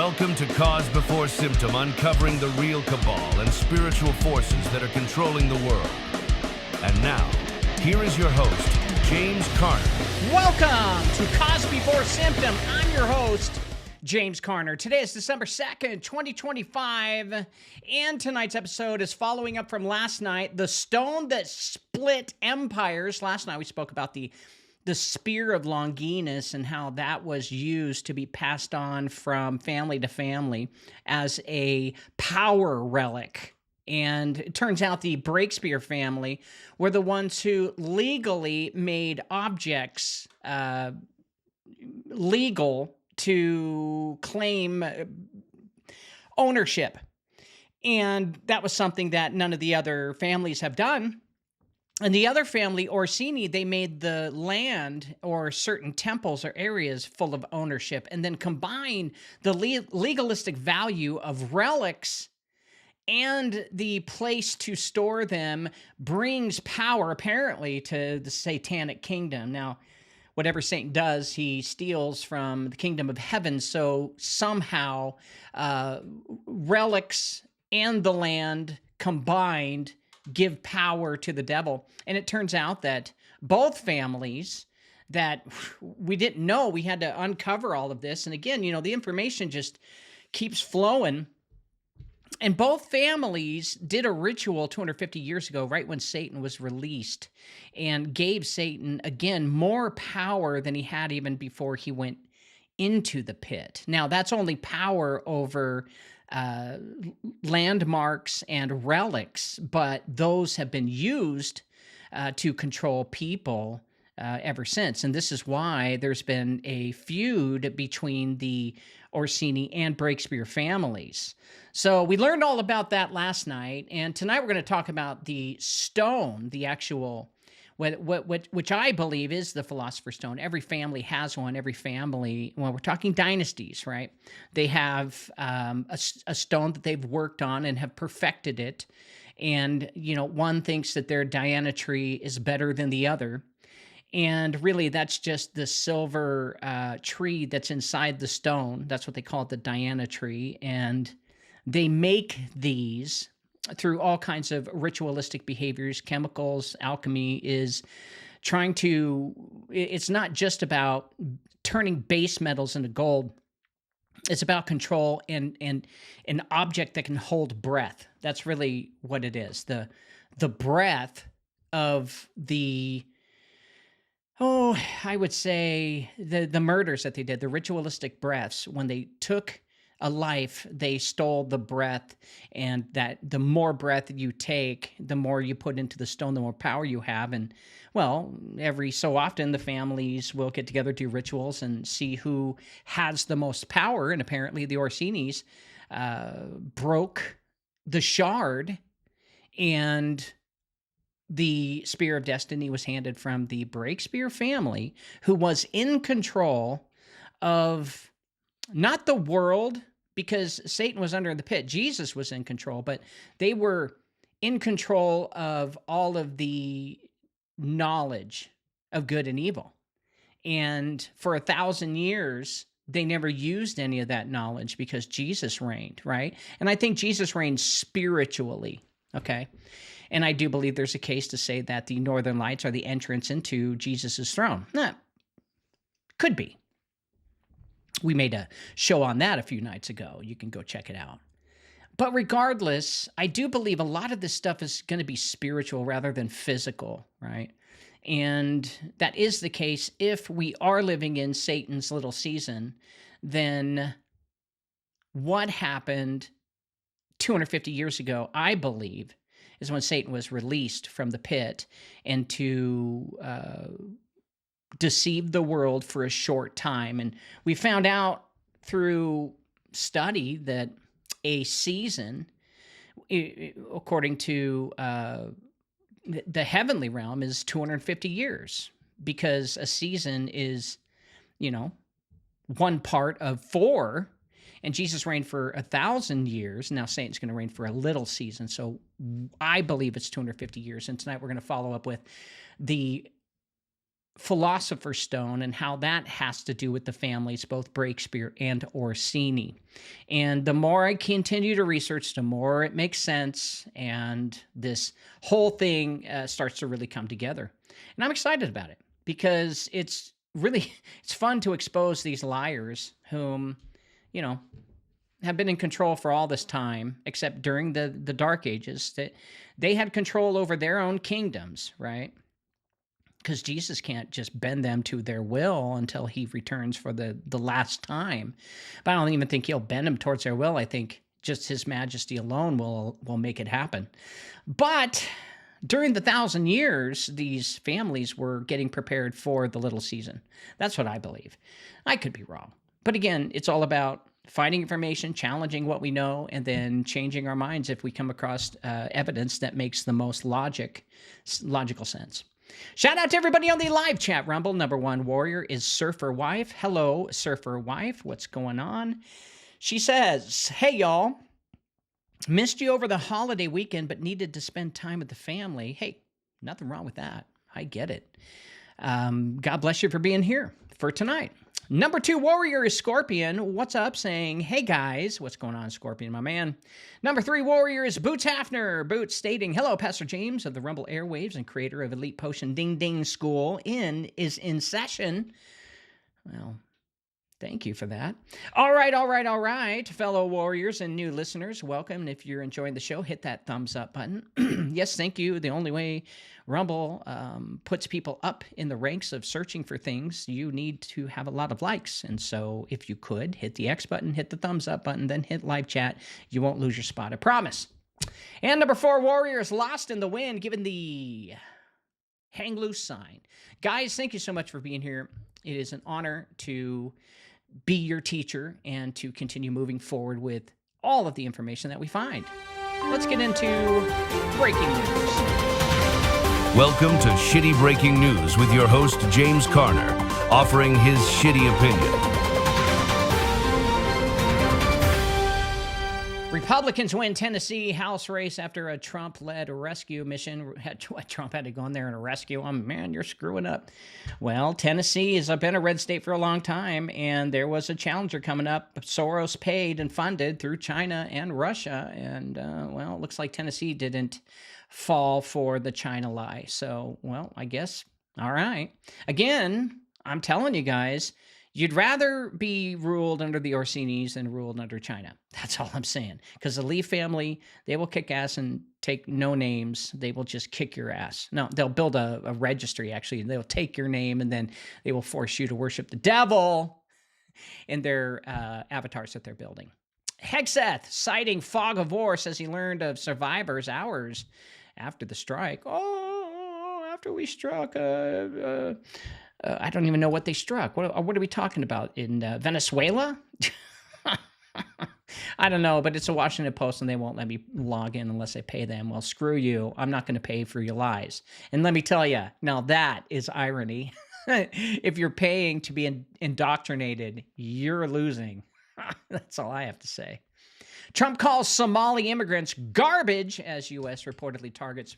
Welcome to Cause Before Symptom, uncovering the real cabal and spiritual forces that are controlling the world. And now, here is your host, James Carner. Welcome to Cause Before Symptom. I'm your host, James Carner. Today is December 2nd, 2025, and tonight's episode is following up from last night, the stone that split empires. Last night we spoke about the spear of Longinus and how that was used to be passed on from family to family as a power relic. And it turns out the Breakspeare family were the ones who legally made objects legal to claim ownership. And that was something that none of the other families have done. And the other family, Orsini, they made the land or certain temples or areas full of ownership and then combined the legalistic value of relics and the place to store them brings power, apparently, to the satanic kingdom. Now, whatever Satan does, he steals from the kingdom of heaven. So somehow relics and the land combined give power to the devil. And it turns out that both families that we didn't know, we had to uncover all of this. And again, the information just keeps flowing. And both families did a ritual 250 years ago, right when Satan was released, and gave Satan, again, more power than he had even before he went into the pit. Now, that's only power over landmarks and relics, but those have been used to control people ever since. And this is why there's been a feud between the Orsini and Breakspeare families. So we learned all about that last night, and tonight we're going to talk about the stone, the actual, which I believe is the philosopher's stone. Every family has one. Every family, well, we're talking dynasties, right? They have a stone that they've worked on and have perfected it. And, one thinks that their Diana tree is better than the other. And really, that's just the silver tree that's inside the stone. That's what they call it, the Diana tree. And they make these through all kinds of ritualistic behaviors, chemicals. Alchemy is trying to, it's not just about turning base metals into gold. It's about control and an object that can hold breath. That's really what it is. The breath of the, I would say the murders that they did, the ritualistic breaths, when they took a life, they stole the breath, and that the more breath you take, the more you put into the stone, the more power you have. And well, every so often the families will get together, do rituals, and see who has the most power. And apparently the Orsinis broke the shard, and the Spear of Destiny was handed from the Breakspeare family, who was in control of not the world, because Satan was under the pit. Jesus was in control, but they were in control of all of the knowledge of good and evil. And for 1,000 years, they never used any of that knowledge because Jesus reigned, right? And I think Jesus reigned spiritually, okay? And I do believe there's a case to say that the Northern Lights are the entrance into Jesus' throne. Could be. We made a show on that a few nights ago. You can go check it out. But regardless, I do believe a lot of this stuff is going to be spiritual rather than physical, right? And that is the case if we are living in Satan's little season. Then what happened 250 years ago, I believe, is when Satan was released from the pit and to deceive the world for a short time. And we found out through study that a season, according to the heavenly realm, is 250 years, because a season is, one part of 4. And Jesus reigned for 1,000 years. Now Satan's going to reign for a little season. So I believe it's 250 years. And tonight we're going to follow up with the philosopher's stone and how that has to do with the families, both Breakspeare and Orsini. And the more I continue to research, the more it makes sense, and this whole thing starts to really come together. And I'm excited about it because it's fun to expose these liars whom, have been in control for all this time, except during the Dark Ages, that they had control over their own kingdoms, right? Because Jesus can't just bend them to their will until he returns for the last time. But I don't even think he'll bend them towards their will. I think just his majesty alone will make it happen. But during the 1,000 years, these families were getting prepared for the little season. That's what I believe. I could be wrong. But again, it's all about finding information, challenging what we know, and then changing our minds if we come across evidence that makes the most logical sense. Shout out to everybody on the live chat rumble. Number one warrior is Surfer Wife. Hello, Surfer Wife. What's going on? She says, hey, y'all. Missed you over the holiday weekend, but needed to spend time with the family. Hey, nothing wrong with that. I get it. God bless you for being here for tonight. Number two warrior is Scorpion. What's up? Saying, hey guys. What's going on, Scorpion, my man? Number three warrior is Boots Hafner. Boots stating, hello, Pastor James of the Rumble Airwaves and creator of Elite Potion Ding Ding School is in session. Well, thank you for that. All right, fellow warriors and new listeners, welcome. And if you're enjoying the show, hit that thumbs up button. Yes, thank you. The only way Rumble puts people up in the ranks of searching for things, you need to have a lot of likes. And so if you could, hit the X button, hit the thumbs up button, then hit live chat. You won't lose your spot, I promise. And number four warrior is Lost in the Wind, given the hang loose sign. Guys, thank you so much for being here. It is an honor to be your teacher and to continue moving forward with all of the information that we find. Let's get into breaking news. Welcome to Shitty Breaking News with your host, James Carner, offering his shitty opinion. Republicans win Tennessee House race after a Trump-led rescue mission. Trump had to go in there and rescue them. Man, you're screwing up. Well, Tennessee has been a red state for a long time, and there was a challenger coming up. Soros paid and funded through China and Russia, and, well, it looks like Tennessee didn't fall for the China lie. So, well, I guess, all right. Again, I'm telling you guys, you'd rather be ruled under the Orsinis than ruled under China. That's all I'm saying. Because the Lee family, they will kick ass and take no names. They will just kick your ass. No, they'll build a registry, actually. They'll take your name, and then they will force you to worship the devil in their avatars that they're building. Hexeth, citing fog of war, says he learned of survivors hours after the strike. Oh, after we struck, I don't even know what they struck. What are we talking about? In Venezuela? I don't know, but it's a Washington Post, and they won't let me log in unless I pay them. Well, screw you. I'm not going to pay for your lies. And let me tell you, now that is irony. If you're paying to be indoctrinated, you're losing. That's all I have to say. Trump calls Somali immigrants garbage as U.S. reportedly targets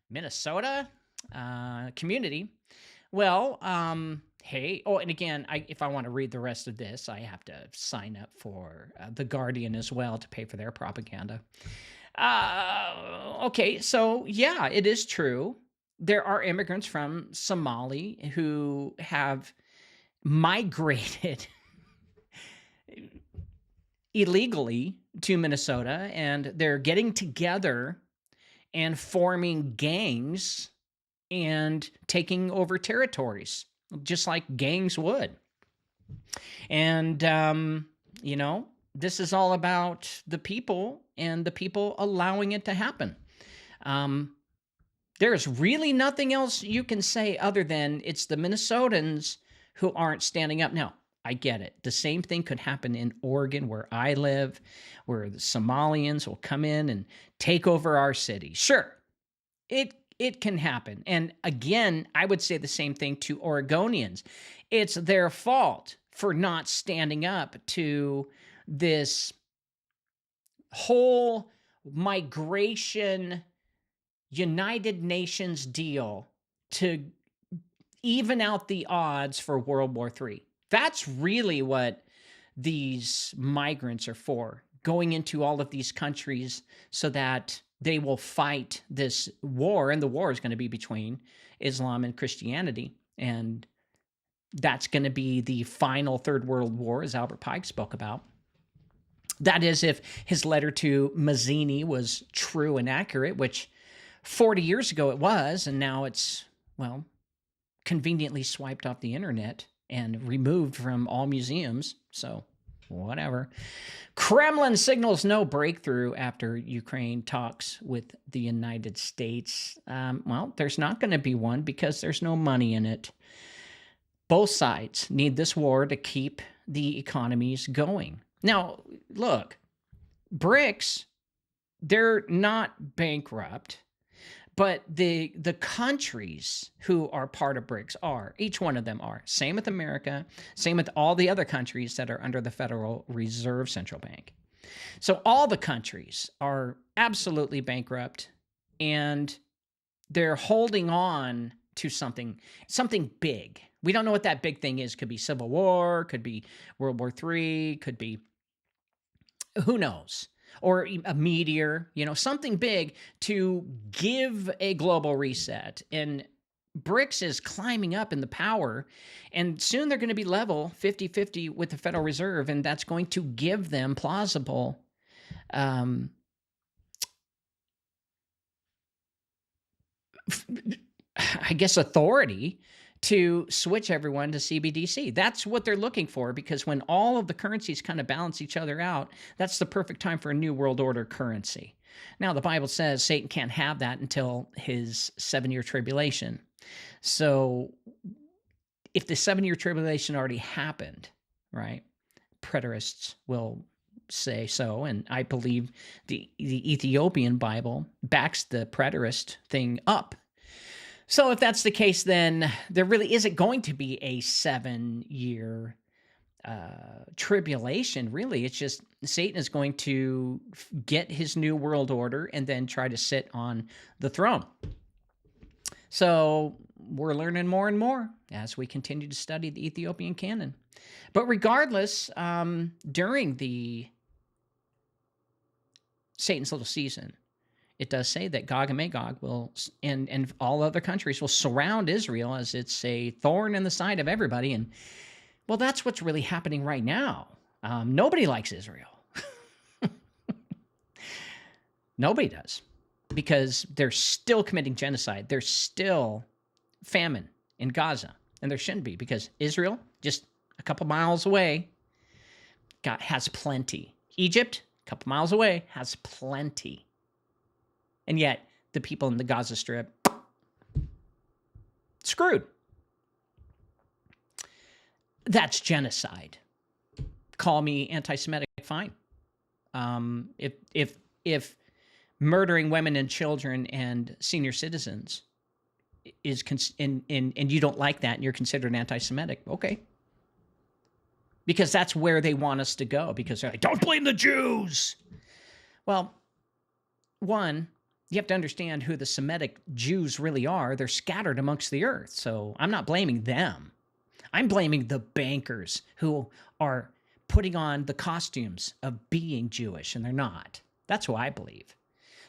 Minnesota community. Well, hey, oh, and again, if I want to read the rest of this, I have to sign up for The Guardian as well to pay for their propaganda. Okay, so yeah, it is true. There are immigrants from Somali who have migrated illegally to Minnesota, and they're getting together and forming gangs and taking over territories, just like gangs would. And, this is all about the people and the people allowing it to happen. There's really nothing else you can say other than it's the Minnesotans who aren't standing up. Now, I get it. The same thing could happen in Oregon, where I live, where the Somalians will come in and take over our city. Sure, it can happen. And again, I would say the same thing to Oregonians. It's their fault for not standing up to this whole migration United Nations deal to even out the odds for World War III. That's really what these migrants are for, going into all of these countries so that they will fight this war, and the war is going to be between Islam and Christianity, and that's going to be the final Third World War, as Albert Pike spoke about. That is, if his letter to Mazzini was true and accurate, which 40 years ago it was, and now it's, well, conveniently swiped off the internet and removed from all museums. So, whatever. Kremlin signals no breakthrough after Ukraine talks with the United States. Well, there's not going to be one because there's no money in it. Both sides need this war to keep the economies going. Now, look, BRICS, they're not bankrupt, but the countries who are part of BRICS are. Each one of them are. Same with America, same with all the other countries that are under the Federal Reserve Central Bank. So all the countries are absolutely bankrupt, and they're holding on to something big. We don't know what that big thing is. Could be Civil War, could be World War III, could be, who knows? Or a meteor, something big to give a global reset. And BRICS is climbing up in the power, and soon they're going to be level 50-50 with the Federal Reserve, and that's going to give them plausible authority to switch everyone to CBDC. That's what they're looking for, because when all of the currencies kind of balance each other out, that's the perfect time for a new world order currency. Now, the Bible says Satan can't have that until his 7-year tribulation. So if the 7-year tribulation already happened, right, preterists will say so, and I believe the Ethiopian Bible backs the preterist thing up. So if that's the case, then there really isn't going to be a 7-year tribulation, really. It's just Satan is going to get his new world order and then try to sit on the throne. So we're learning more and more as we continue to study the Ethiopian canon. But regardless, during the Satan's little season, it does say that Gog and Magog will, and all other countries will surround Israel as it's a thorn in the side of everybody. And, well, that's what's really happening right now. Nobody likes Israel. Nobody does, because they're still committing genocide. There's still famine in Gaza, and there shouldn't be, because Israel, just a couple miles away, has plenty. Egypt, a couple miles away, has plenty. And yet, the people in the Gaza Strip, screwed. That's genocide. Call me anti-Semitic, fine. If murdering women and children and senior citizens is and you don't like that and you're considered anti-Semitic, okay. Because that's where they want us to go. Because they're like, don't blame the Jews. Well, one, you have to understand who the Semitic Jews really are. They're scattered amongst the earth. So I'm not blaming them. I'm blaming the bankers who are putting on the costumes of being Jewish, and they're not. That's who I believe.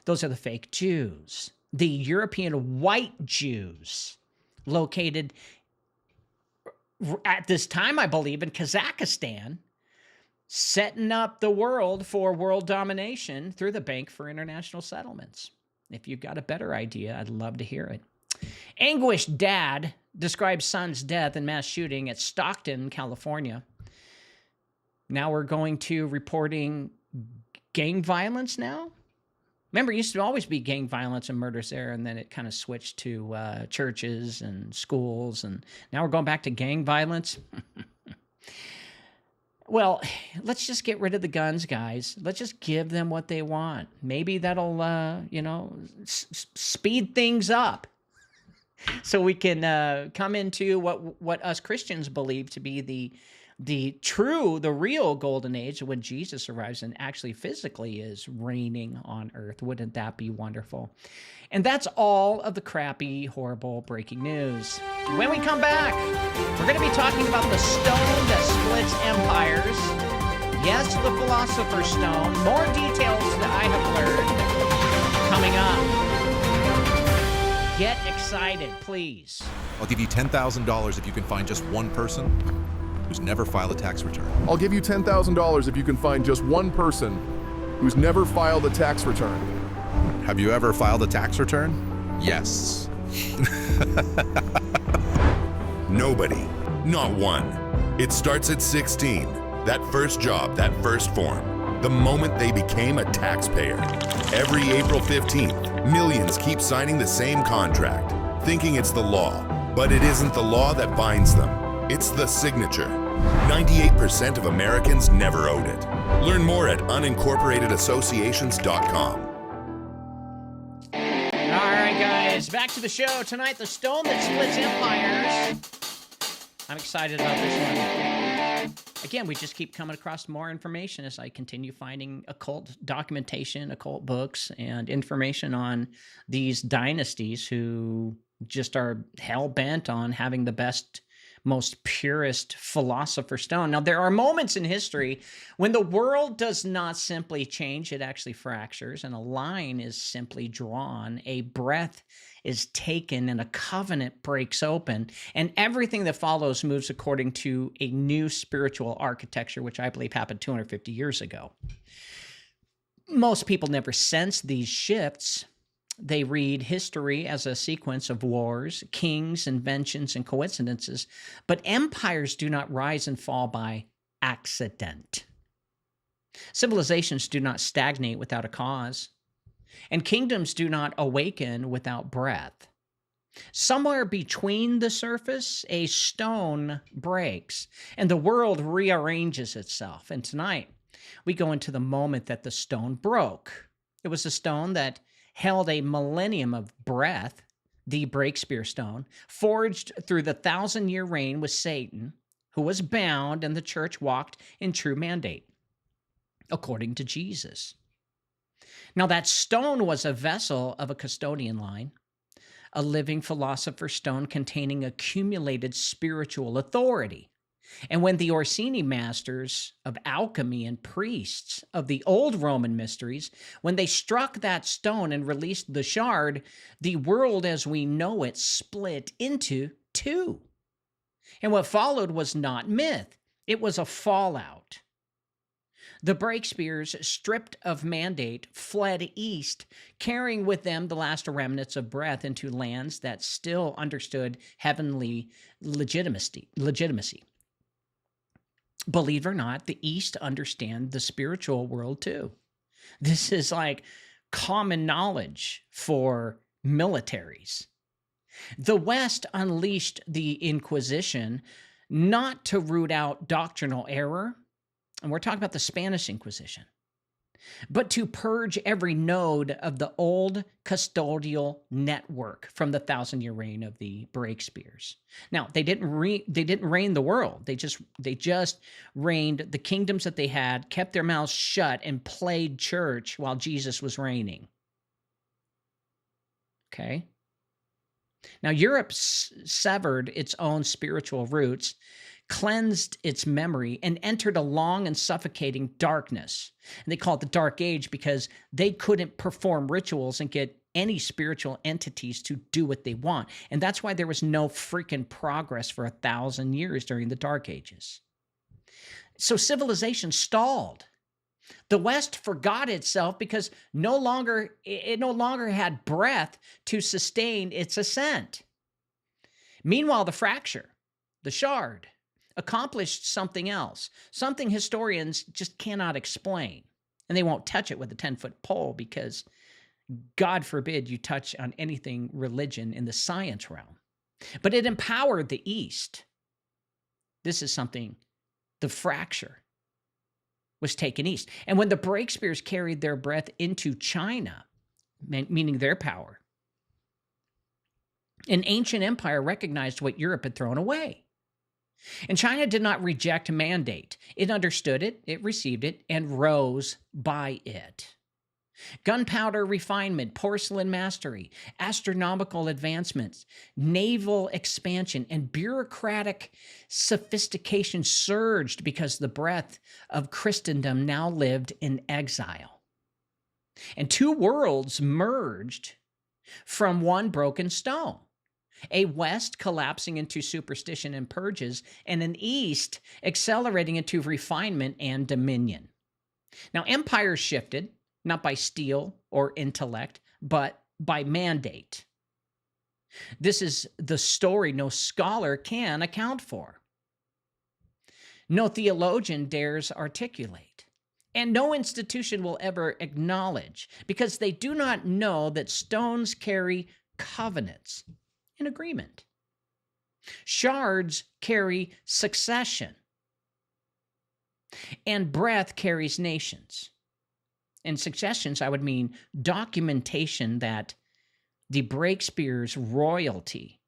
Those are the fake Jews. The European white Jews located at this time, I believe, in Kazakhstan, setting up the world for world domination through the Bank for International Settlements. If you've got a better idea, I'd love to hear it. Anguished dad describes son's death in mass shooting at Stockton, California. Now we're going to reporting gang violence now. Remember, it used to always be gang violence and murders there, and then it kind of switched to churches and schools, and now we're going back to gang violence. Well, let's just get rid of the guns, guys. Let's just give them what they want. Maybe that'll, speed things up so we can come into what us Christians believe to be the real golden age when Jesus arrives and actually physically is reigning on earth. Wouldn't that be wonderful? And that's all of the crappy, horrible breaking news. When we come back, we're going to be talking about the stone that splits empires. Yes, the philosopher's stone. More details that I have learned coming up. Get excited, please. I'll give you $10,000 if you can find just one person who's never filed a tax return. I'll give you $10,000 if you can find just one person who's never filed a tax return. Have you ever filed a tax return? Yes. Nobody. Not one. It starts at 16. That first job, that first form. The moment they became a taxpayer. Every April 15th, millions keep signing the same contract, thinking it's the law. But it isn't the law that binds them. It's the signature. 98% of Americans never owed it. Learn more at unincorporatedassociations.com. All right, guys, back to the show. Tonight, the stone that splits empires. I'm excited about this one. Again, we just keep coming across more information as I continue finding occult documentation, occult books, and information on these dynasties who just are hell-bent on having the best, most purest philosopher's stone. Now, there are moments in history when the world does not simply change, it actually fractures, and a line is simply drawn, a breath is taken, and a covenant breaks open, and everything that follows moves according to a new spiritual architecture, which I believe happened 250 years ago. Most people never sense these shifts. They read history as a sequence of wars, kings, inventions, and coincidences, but empires do not rise and fall by accident. Civilizations do not stagnate without a cause, and kingdoms do not awaken without breath. Somewhere between the surface, a stone breaks, and the world rearranges itself. And tonight, we go into the moment that the stone broke. It was a stone that held a millennium of breath, the Breakspeare stone, forged through the 1,000-year reign with Satan, who was bound, and the church walked in true mandate, according to Jesus. Now, that stone was a vessel of a custodian line, a living philosopher's stone containing accumulated spiritual authority. And when the Orsini masters of alchemy and priests of the old Roman mysteries, when they struck that stone and released the shard, the world as we know it split into two. And what followed was not myth. It was a fallout. The Breakspears, stripped of mandate, fled east, carrying with them the last remnants of breath into lands that still understood heavenly legitimacy. Believe it or not, the East understand the spiritual world too. This is like common knowledge for militaries. The West unleashed the Inquisition not to root out doctrinal error, and we're talking about the Spanish Inquisition, but to purge every node of the old custodial network from the 1,000-year reign of the Breakspears. Now, they didn't reign the world. They just reigned the kingdoms that they had, kept their mouths shut, and played church while Jesus was reigning. Okay? Now, Europe severed its own spiritual roots, cleansed its memory, and entered a long and suffocating darkness. And they call it the Dark Age because they couldn't perform rituals and get any spiritual entities to do what they want. And that's why there was no freaking progress for 1,000 years during the Dark Ages. So civilization stalled. The West forgot itself because it no longer had breath to sustain its ascent. Meanwhile, the fracture, the shard, accomplished something else, something historians just cannot explain. And they won't touch it with a 10-foot pole because, God forbid, you touch on anything religion in the science realm. But it empowered the East. This is something, the fracture was taken east. And when the Breakspears carried their breath into China, meaning their power, an ancient empire recognized what Europe had thrown away. And China did not reject mandate. It understood it, it received it, and rose by it. Gunpowder refinement, porcelain mastery, astronomical advancements, naval expansion, and bureaucratic sophistication surged because the breadth of Christendom now lived in exile. And two worlds merged from one broken stone. A West collapsing into superstition and purges, and an East accelerating into refinement and dominion. Now, empires shifted, not by steel or intellect, but by mandate. This is the story no scholar can account for. No theologian dares articulate, and no institution will ever acknowledge, because they do not know that stones carry covenants in agreement. Shards carry succession, and breath carries nations. In successions, I would mean documentation that the Breakspeare's royalty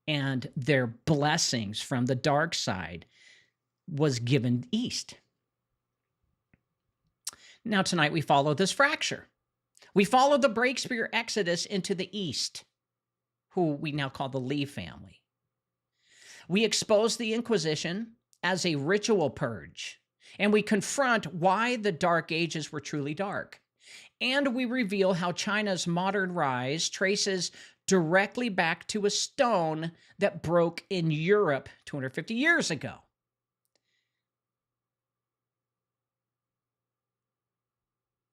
and their blessings from the dark side was given east. Now tonight we follow this fracture. We follow the Breakspeare exodus into the east, who we now call the Lee family. We expose the Inquisition as a ritual purge, and we confront why the Dark Ages were truly dark. And we reveal how China's modern rise traces directly back to a stone that broke in Europe 250 years ago.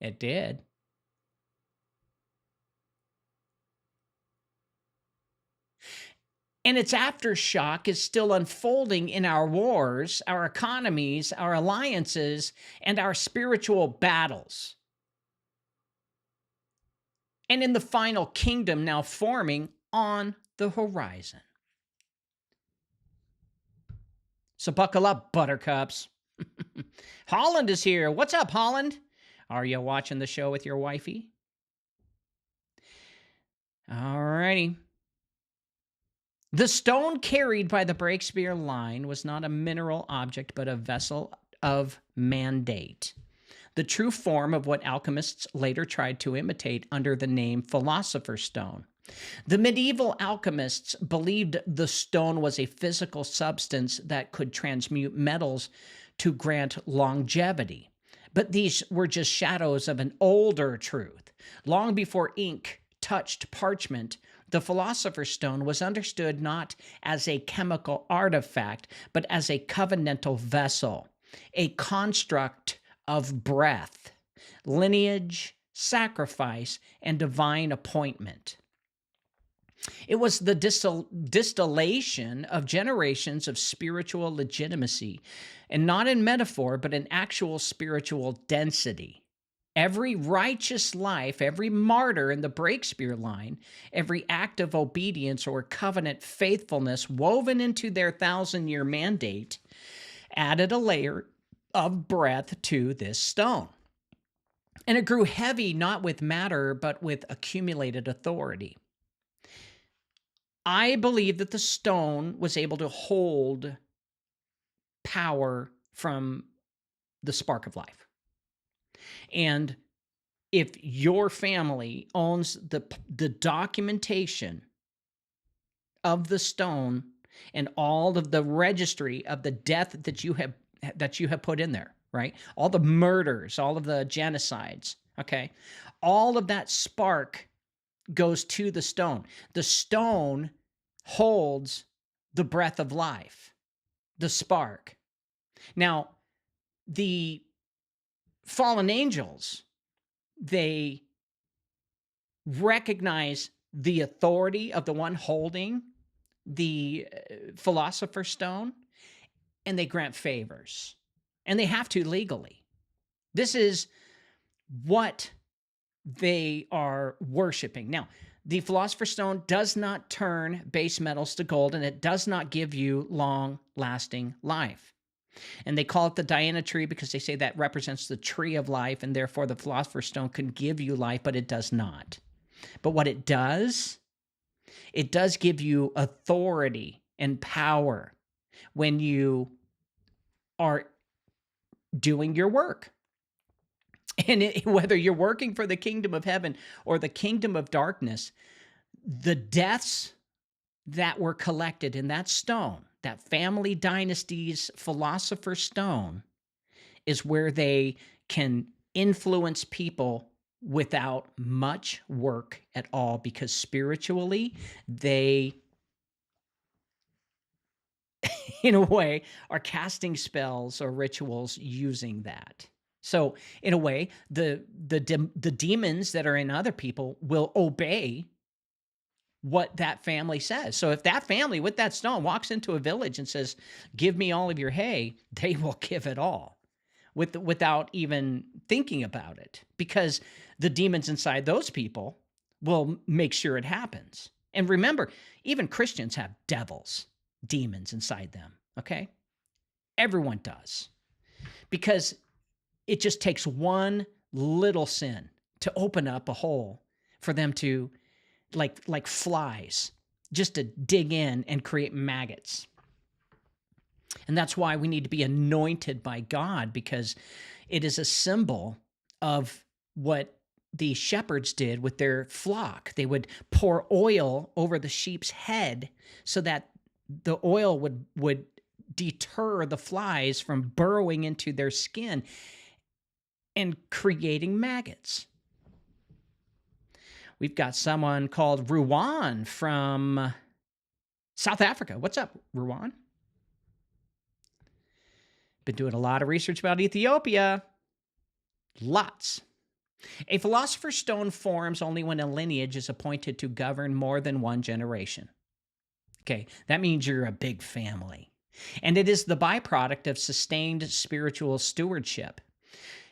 It did. And its aftershock is still unfolding in our wars, our economies, our alliances, and our spiritual battles. And in the final kingdom now forming on the horizon. So buckle up, buttercups. Holland is here. What's up, Holland? Are you watching the show with your wifey? All righty. The stone carried by the Breakspeare line was not a mineral object, but a vessel of mandate, the true form of what alchemists later tried to imitate under the name philosopher's stone. The medieval alchemists believed the stone was a physical substance that could transmute metals to grant longevity, but these were just shadows of an older truth. Long before ink touched parchment, the philosopher's stone was understood not as a chemical artifact, but as a covenantal vessel, a construct of breath, lineage, sacrifice, and divine appointment. It was the distillation of generations of spiritual legitimacy, and not in metaphor, but in actual spiritual density. Every righteous life, every martyr in the Breakspeare line, every act of obedience or covenant faithfulness woven into their 1,000-year mandate added a layer of breath to this stone. And it grew heavy not with matter, but with accumulated authority. I believe that the stone was able to hold power from the spark of life. And if your family owns the documentation of the stone and all of the registry of the death that you have put in there, right? All the murders, all of the genocides, okay? All of that spark goes to the stone. The stone holds the breath of life, the spark. Now, the fallen angels, they recognize the authority of the one holding the philosopher's stone, and they grant favors. And they have to legally. This is what they are worshiping. Now, the philosopher's stone does not turn base metals to gold, and it does not give you long-lasting life. And they call it the Diana tree because they say that represents the tree of life, and therefore the philosopher's stone can give you life, but it does not. But what it does give you authority and power. when you are doing your work. And whether you're working for the kingdom of heaven or the kingdom of darkness, the deaths that were collected in that stone, that family dynasty's philosopher stone, is where they can influence people without much work at all, because spiritually they, in a way, are casting spells or rituals using that. So in a way, the demons that are in other people will obey what that family says. So if that family with that stone walks into a village and says, "Give me all of your hay," they will give it all without even thinking about it, because the demons inside those people will make sure it happens. And remember, even Christians have devils, demons inside them, okay? Everyone does. Because it just takes one little sin to open up a hole for them to, like flies, just to dig in and create maggots. And that's why we need to be anointed by God, because it is a symbol of what the shepherds did with their flock. They would pour oil over the sheep's head so that the oil would deter the flies from burrowing into their skin and creating maggots. We've got someone called Ruwan from South Africa. What's up, Ruwan? Been doing a lot of research about Ethiopia. Lots. A philosopher's stone forms only when a lineage is appointed to govern more than one generation. Okay, that means you're a big family. And it is the byproduct of sustained spiritual stewardship.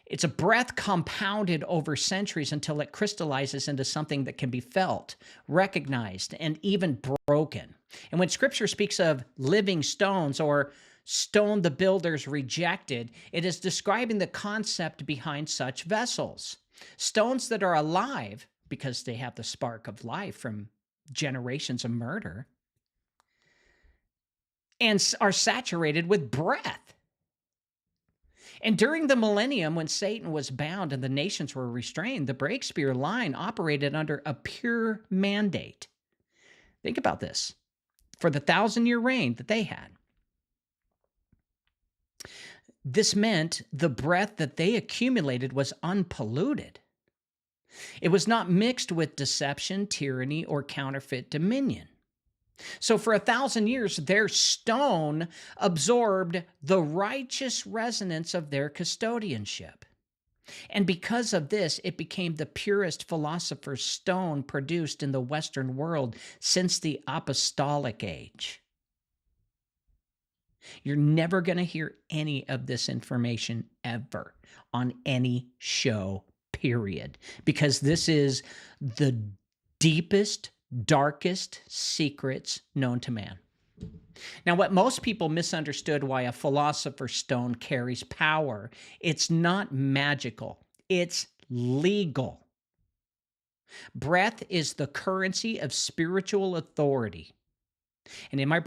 It's a breath compounded over centuries until it crystallizes into something that can be felt, recognized, and even broken. And when Scripture speaks of living stones or stone the builders rejected, it is describing the concept behind such vessels. Stones that are alive because they have the spark of life from generations of murder and are saturated with breath. And during the millennium, when Satan was bound and the nations were restrained, the Breakspeare line operated under a pure mandate. Think about this. For the 1,000-year reign that they had. This meant the breath that they accumulated was unpolluted. It was not mixed with deception, tyranny, or counterfeit dominion. So for 1,000 years, their stone absorbed the righteous resonance of their custodianship. And because of this, it became the purest philosopher's stone produced in the Western world since the apostolic age. You're never going to hear any of this information ever on any show, period, because this is the deepest, darkest secrets known to man. Now, what most people misunderstood why a philosopher's stone carries power, it's not magical, it's legal. Breath is the currency of spiritual authority. And in my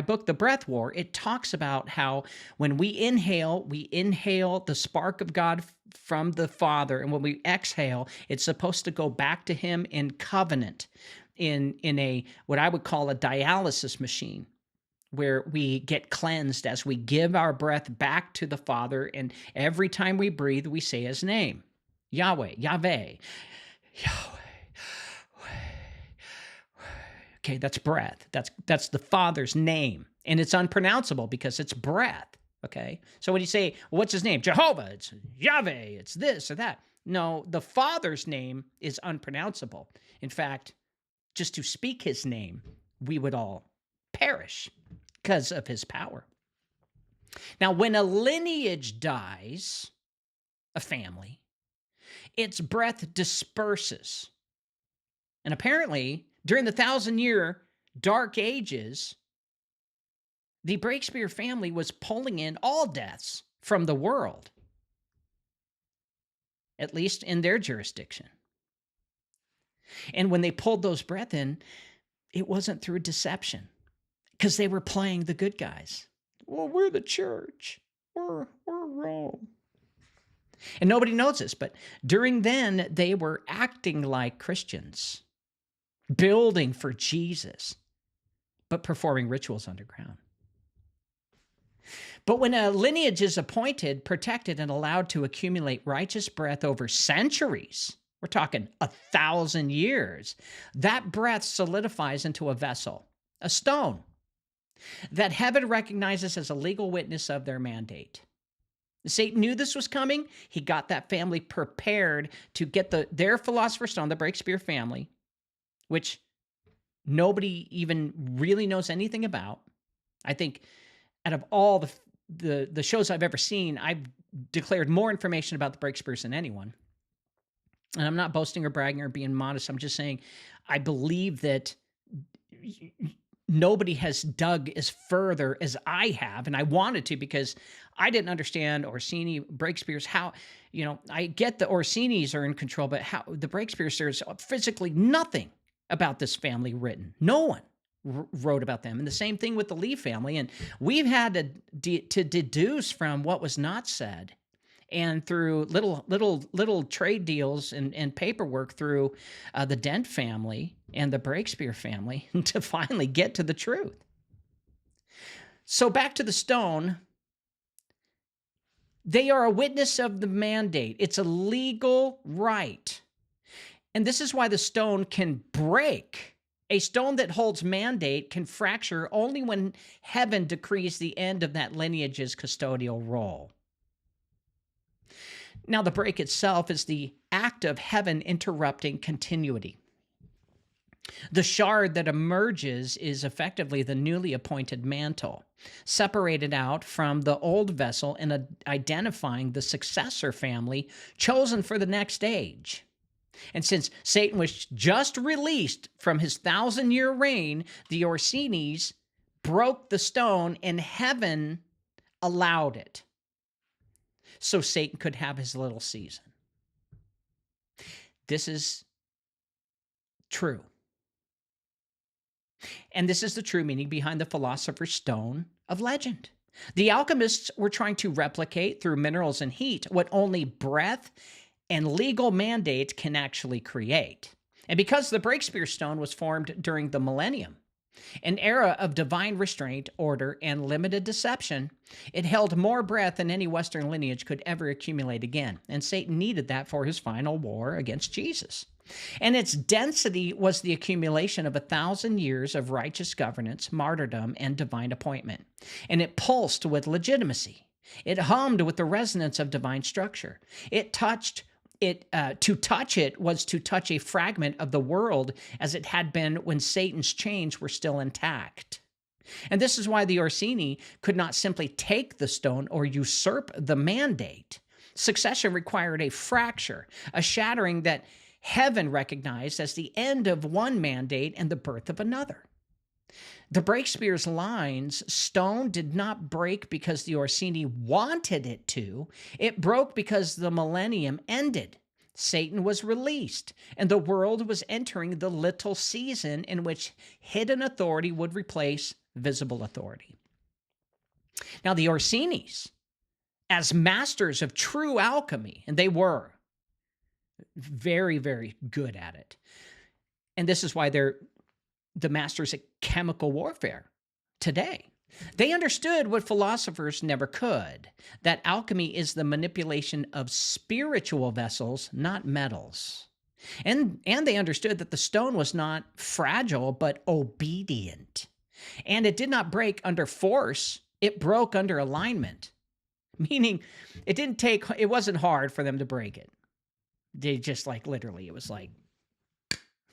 book, The Breath War, it talks about how when we inhale the spark of God from the Father. And when we exhale, it's supposed to go back to him in covenant in a, what I would call a dialysis machine, where we get cleansed as we give our breath back to the Father. And every time we breathe, we say his name, Yahweh, Yahweh, Yahweh. Okay, that's breath. That's the Father's name. And it's unpronounceable because it's breath, okay? So when you say, what's his name? Jehovah, it's Yahweh, it's this or that. No, the Father's name is unpronounceable. In fact, just to speak his name, we would all perish because of his power. Now, when a lineage dies, a family, its breath disperses. And apparently, during the 1,000-year dark ages, the Breakspeare family was pulling in all deaths from the world, at least in their jurisdiction. And when they pulled those breath in, it wasn't through deception, because they were playing the good guys. well, we're the church. We're Rome. And nobody knows this, but during then, they were acting like Christians, building for Jesus, but performing rituals underground. But when a lineage is appointed, protected, and allowed to accumulate righteous breath over centuries, we're talking 1,000 years, that breath solidifies into a vessel, a stone, that heaven recognizes as a legal witness of their mandate. Satan knew this was coming. He got that family prepared to get their philosopher's stone, the Breakspeare family, which nobody even really knows anything about. I think out of all the shows I've ever seen, I've declared more information about the Breakspears than anyone. And I'm not boasting or bragging or being modest. I'm just saying I believe that nobody has dug as further as I have, and I wanted to because I didn't understand Orsini, Breakspears, how, I get the Orsinis are in control, but how the Breakspears, there's physically nothing about this family written. No one wrote about them. And the same thing with the Lee family. And we've had to deduce from what was not said, and through little trade deals and paperwork through the Dent family and the Breakspeare family to finally get to the truth. So back to the stone. They are a witness of the mandate. It's a legal right. And this is why the stone can break. A stone that holds mandate can fracture only when heaven decrees the end of that lineage's custodial role. Now, the break itself is the act of heaven interrupting continuity. The shard that emerges is effectively the newly appointed mantle, separated out from the old vessel and identifying the successor family chosen for the next age. And since Satan was just released from his 1,000-year reign, the Orsinis broke the stone and heaven allowed it, so Satan could have his little season. This is true. And this is the true meaning behind the philosopher's stone of legend. The alchemists were trying to replicate through minerals and heat what only breath and legal mandate can actually create. And because the Breakspeare stone was formed during the Millennium, an era of divine restraint, order, and limited deception, it held more breath than any Western lineage could ever accumulate again. And Satan needed that for his final war against Jesus. And its density was the accumulation of 1,000 years of righteous governance, martyrdom, and divine appointment. And it pulsed with legitimacy. It hummed with the resonance of divine structure. To touch it was to touch a fragment of the world as it had been when Satan's chains were still intact. And this is why the Orsini could not simply take the stone or usurp the mandate. Succession required a fracture, a shattering that heaven recognized as the end of one mandate and the birth of another. The Breakspeare's lines, stone did not break because the Orsini wanted it to. It broke because the millennium ended. Satan was released, and the world was entering the little season in which hidden authority would replace visible authority. Now, the Orsinis, as masters of true alchemy, and they were very, very good at it. And this is why they're the masters at chemical warfare today. They understood what philosophers never could, that alchemy is the manipulation of spiritual vessels, not metals. And they understood that the stone was not fragile, but obedient. And it did not break under force, it broke under alignment. Meaning, it wasn't hard for them to break it. They just literally, it was and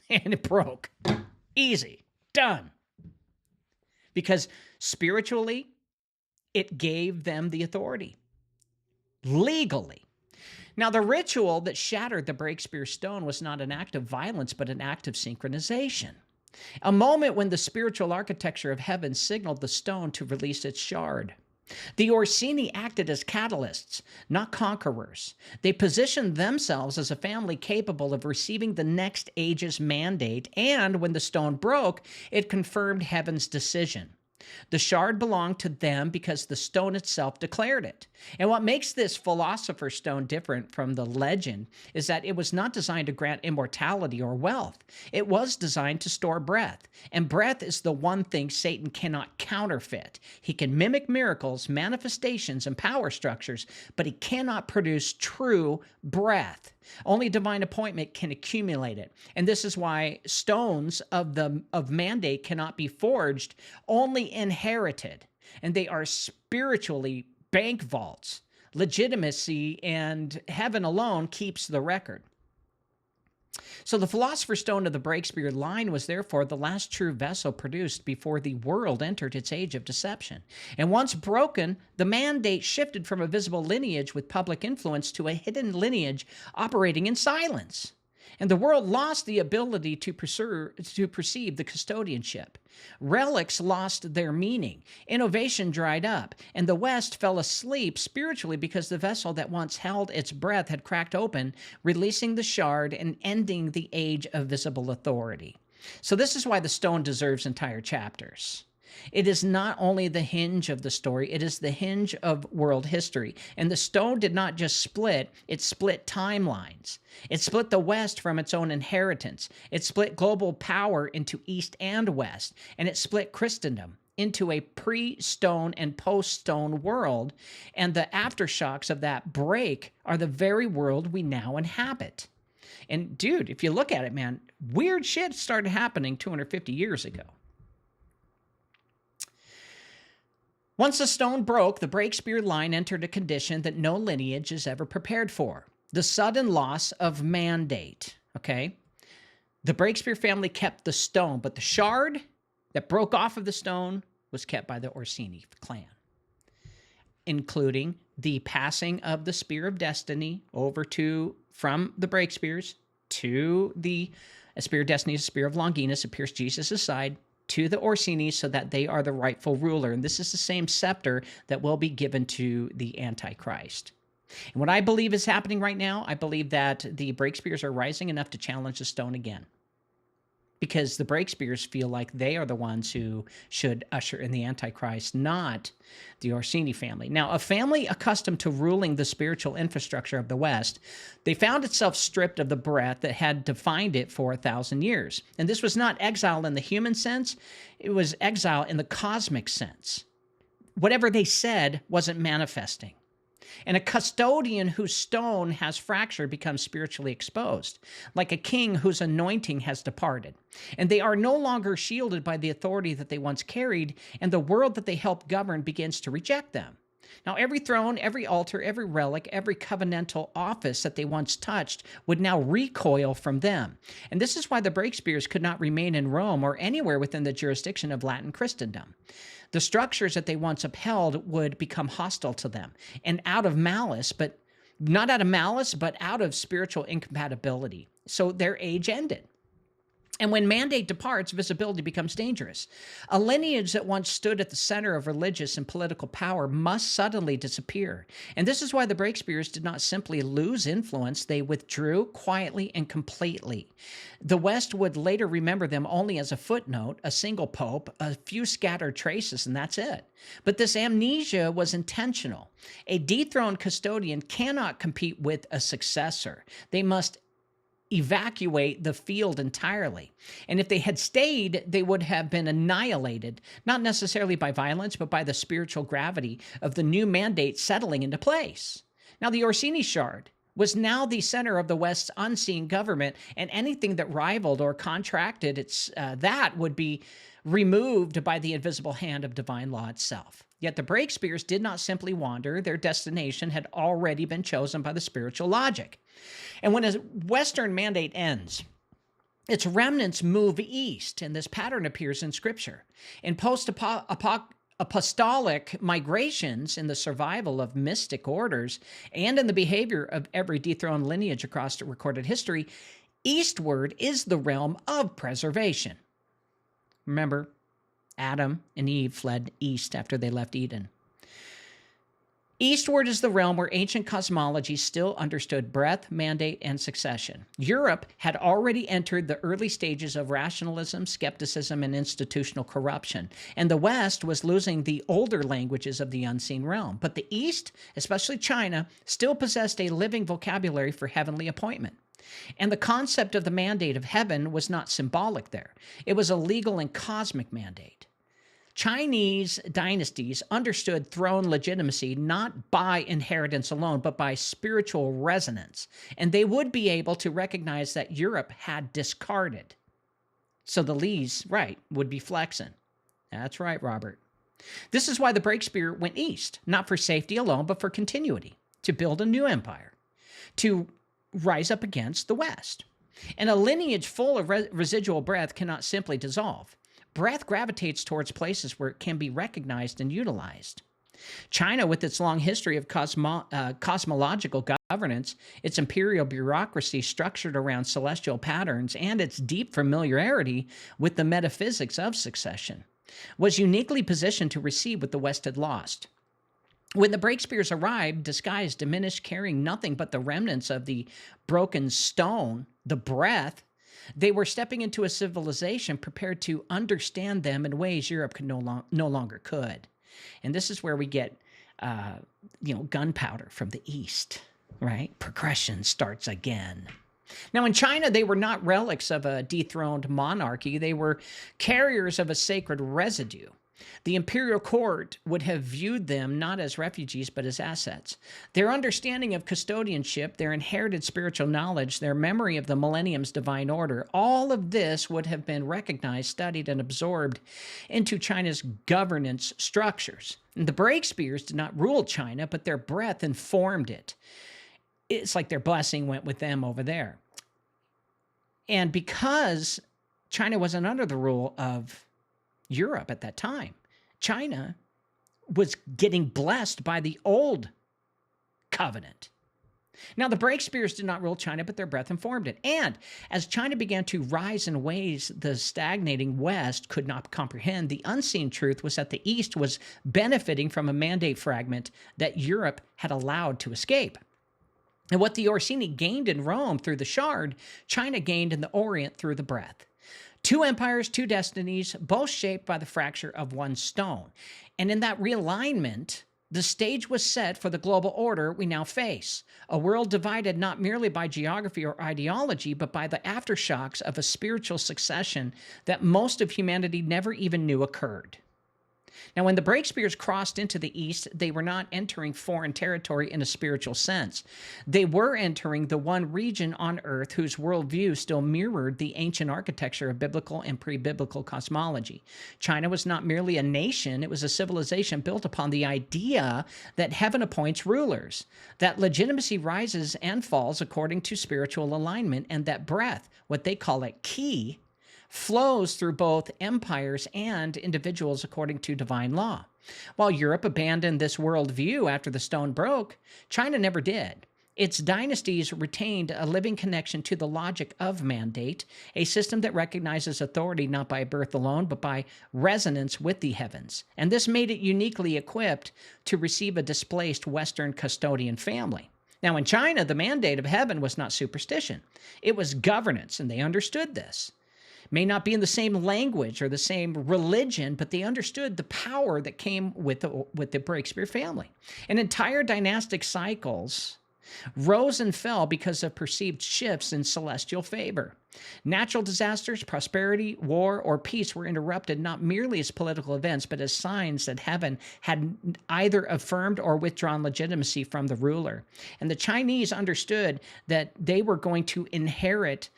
it broke. Easy. Done. Because spiritually, it gave them the authority. Legally. Now, the ritual that shattered the Breakspeare stone was not an act of violence, but an act of synchronization. A moment when the spiritual architecture of heaven signaled the stone to release its shard. The Orsini acted as catalysts, not conquerors. They positioned themselves as a family capable of receiving the next age's mandate, and when the stone broke, it confirmed heaven's decision. The shard belonged to them because the stone itself declared it. And what makes this philosopher's stone different from the legend is that it was not designed to grant immortality or wealth. It was designed to store breath. And breath is the one thing Satan cannot counterfeit. He can mimic miracles, manifestations, and power structures, but he cannot produce true breath. Only divine appointment can accumulate it. And this is why stones of mandate cannot be forged, only inherited. And they are spiritually bank vaults. Legitimacy and heaven alone keeps the record. So the philosopher's stone of the Breakspeare line was therefore the last true vessel produced before the world entered its age of deception. And once broken, the mandate shifted from a visible lineage with public influence to a hidden lineage operating in silence. And the world lost the ability to perceive the custodianship. Relics lost their meaning. Innovation dried up. And the West fell asleep spiritually because the vessel that once held its breath had cracked open, releasing the shard and ending the age of visible authority. So this is why the stone deserves entire chapters. It is not only the hinge of the story, it is the hinge of world history. And the stone did not just split, it split timelines. It split the West from its own inheritance. It split global power into East and West. And it split Christendom into a pre-stone and post-stone world. And the aftershocks of that break are the very world we now inhabit. And dude, if you look at it, man, weird shit started happening 250 years ago. Once the stone broke, the Breakspeare line entered a condition that no lineage is ever prepared for. The sudden loss of mandate, okay? The Breakspeare family kept the stone, but the shard that broke off of the stone was kept by the Orsini clan, including the passing of the Spear of Destiny from the Breakspears to the Spear of Destiny, the Spear of Longinus, it pierced Jesus' side, to the Orsini so that they are the rightful ruler. And this is the same scepter that will be given to the Antichrist. And what I believe is happening right now, I believe that the Breakspears are rising enough to challenge the stone again. Because the Breakspears feel like they are the ones who should usher in the Antichrist, not the Orsini family. Now, a family accustomed to ruling the spiritual infrastructure of the West, they found itself stripped of the breath that had defined it for 1,000 years. And this was not exile in the human sense, it was exile in the cosmic sense. Whatever they said wasn't manifesting. And a custodian whose stone has fractured becomes spiritually exposed, like a king whose anointing has departed. And they are no longer shielded by the authority that they once carried, and the world that they helped govern begins to reject them. Now, every throne, every altar, every relic, every covenantal office that they once touched would now recoil from them. And this is why the Breakspears could not remain in Rome or anywhere within the jurisdiction of Latin Christendom. The structures that they once upheld would become hostile to them, and out of malice, but not out of malice, but out of spiritual incompatibility. So their age ended. And when mandate departs, visibility becomes dangerous. A lineage that once stood at the center of religious and political power must suddenly disappear. And this is why the Breakspears did not simply lose influence, they withdrew quietly and completely. The West would later remember them only as a footnote, a single pope, a few scattered traces, and that's it. But this amnesia was intentional. A dethroned custodian cannot compete with a successor. They must evacuate the field entirely. And if they had stayed, they would have been annihilated, not necessarily by violence, but by the spiritual gravity of the new mandate settling into place. Now, the Orsini shard was now the center of the West's unseen government, and anything that rivaled or contracted that would be removed by the invisible hand of divine law itself. Yet the Breakspears did not simply wander. Their destination had already been chosen by the spiritual logic. And when a Western mandate ends, its remnants move east, and this pattern appears in Scripture. In post-apostolic migrations, in the survival of mystic orders, and in the behavior of every dethroned lineage across recorded history, eastward is the realm of preservation. Remember, Adam and Eve fled east after they left Eden. Eastward is the realm where ancient cosmology still understood breath, mandate, and succession. Europe had already entered the early stages of rationalism, skepticism, and institutional corruption, and the West was losing the older languages of the unseen realm. But the East, especially China, still possessed a living vocabulary for heavenly appointment. And the concept of the mandate of heaven was not symbolic there. It was a legal and cosmic mandate. Chinese dynasties understood throne legitimacy not by inheritance alone, but by spiritual resonance. And they would be able to recognize that Europe had discarded. So the Lees, right, would be flexing. That's right, Robert. This is why the Breakspeare went east, not for safety alone, but for continuity, to build a new empire, to rise up against the West. And a lineage full of residual breath cannot simply dissolve. Breath gravitates towards places where it can be recognized and utilized. China, with its long history of cosmological governance, its imperial bureaucracy structured around celestial patterns, and its deep familiarity with the metaphysics of succession, was uniquely positioned to receive what the West had lost. When the Breakspears arrived, disguised, diminished, carrying nothing but the remnants of the broken stone, the breath, they were stepping into a civilization prepared to understand them in ways Europe could no longer could. And this is where we get, gunpowder from the East, right? Progression starts again. Now, in China, they were not relics of a dethroned monarchy. They were carriers of a sacred residue. The imperial court would have viewed them not as refugees, but as assets. Their understanding of custodianship, their inherited spiritual knowledge, their memory of the Millennium's divine order, all of this would have been recognized, studied, and absorbed into China's governance structures. And the Breakspears did not rule China, but their breath informed it. It's like their blessing went with them over there. And because China wasn't under the rule of Europe at that time, China was getting blessed by the old covenant. Now, the Breakspears did not rule China, but their breath informed it. And as China began to rise in ways the stagnating West could not comprehend, the unseen truth was that the East was benefiting from a mandate fragment that Europe had allowed to escape. And what the Orsini gained in Rome through the shard, China gained in the Orient through the breath. Two empires, two destinies, both shaped by the fracture of one stone. And in that realignment, the stage was set for the global order we now face, a world divided not merely by geography or ideology, but by the aftershocks of a spiritual succession that most of humanity never even knew occurred. Now, when the Breakspears crossed into the East, they were not entering foreign territory in a spiritual sense. They were entering the one region on Earth whose worldview still mirrored the ancient architecture of biblical and pre-biblical cosmology. China was not merely a nation, it was a civilization built upon the idea that heaven appoints rulers, that legitimacy rises and falls according to spiritual alignment, and that breath, what they call it, ki, flows through both empires and individuals according to divine law. While Europe abandoned this worldview after the stone broke, China never did. Its dynasties retained a living connection to the logic of mandate, a system that recognizes authority not by birth alone, but by resonance with the heavens. And this made it uniquely equipped to receive a displaced Western custodian family. Now, in China, the mandate of heaven was not superstition. It was governance, and they understood this. May not be in the same language or the same religion, but they understood the power that came with the Breakspeare family. And entire dynastic cycles rose and fell because of perceived shifts in celestial favor. Natural disasters, prosperity, war, or peace were interrupted not merely as political events, but as signs that heaven had either affirmed or withdrawn legitimacy from the ruler. And the Chinese understood that they were going to inherit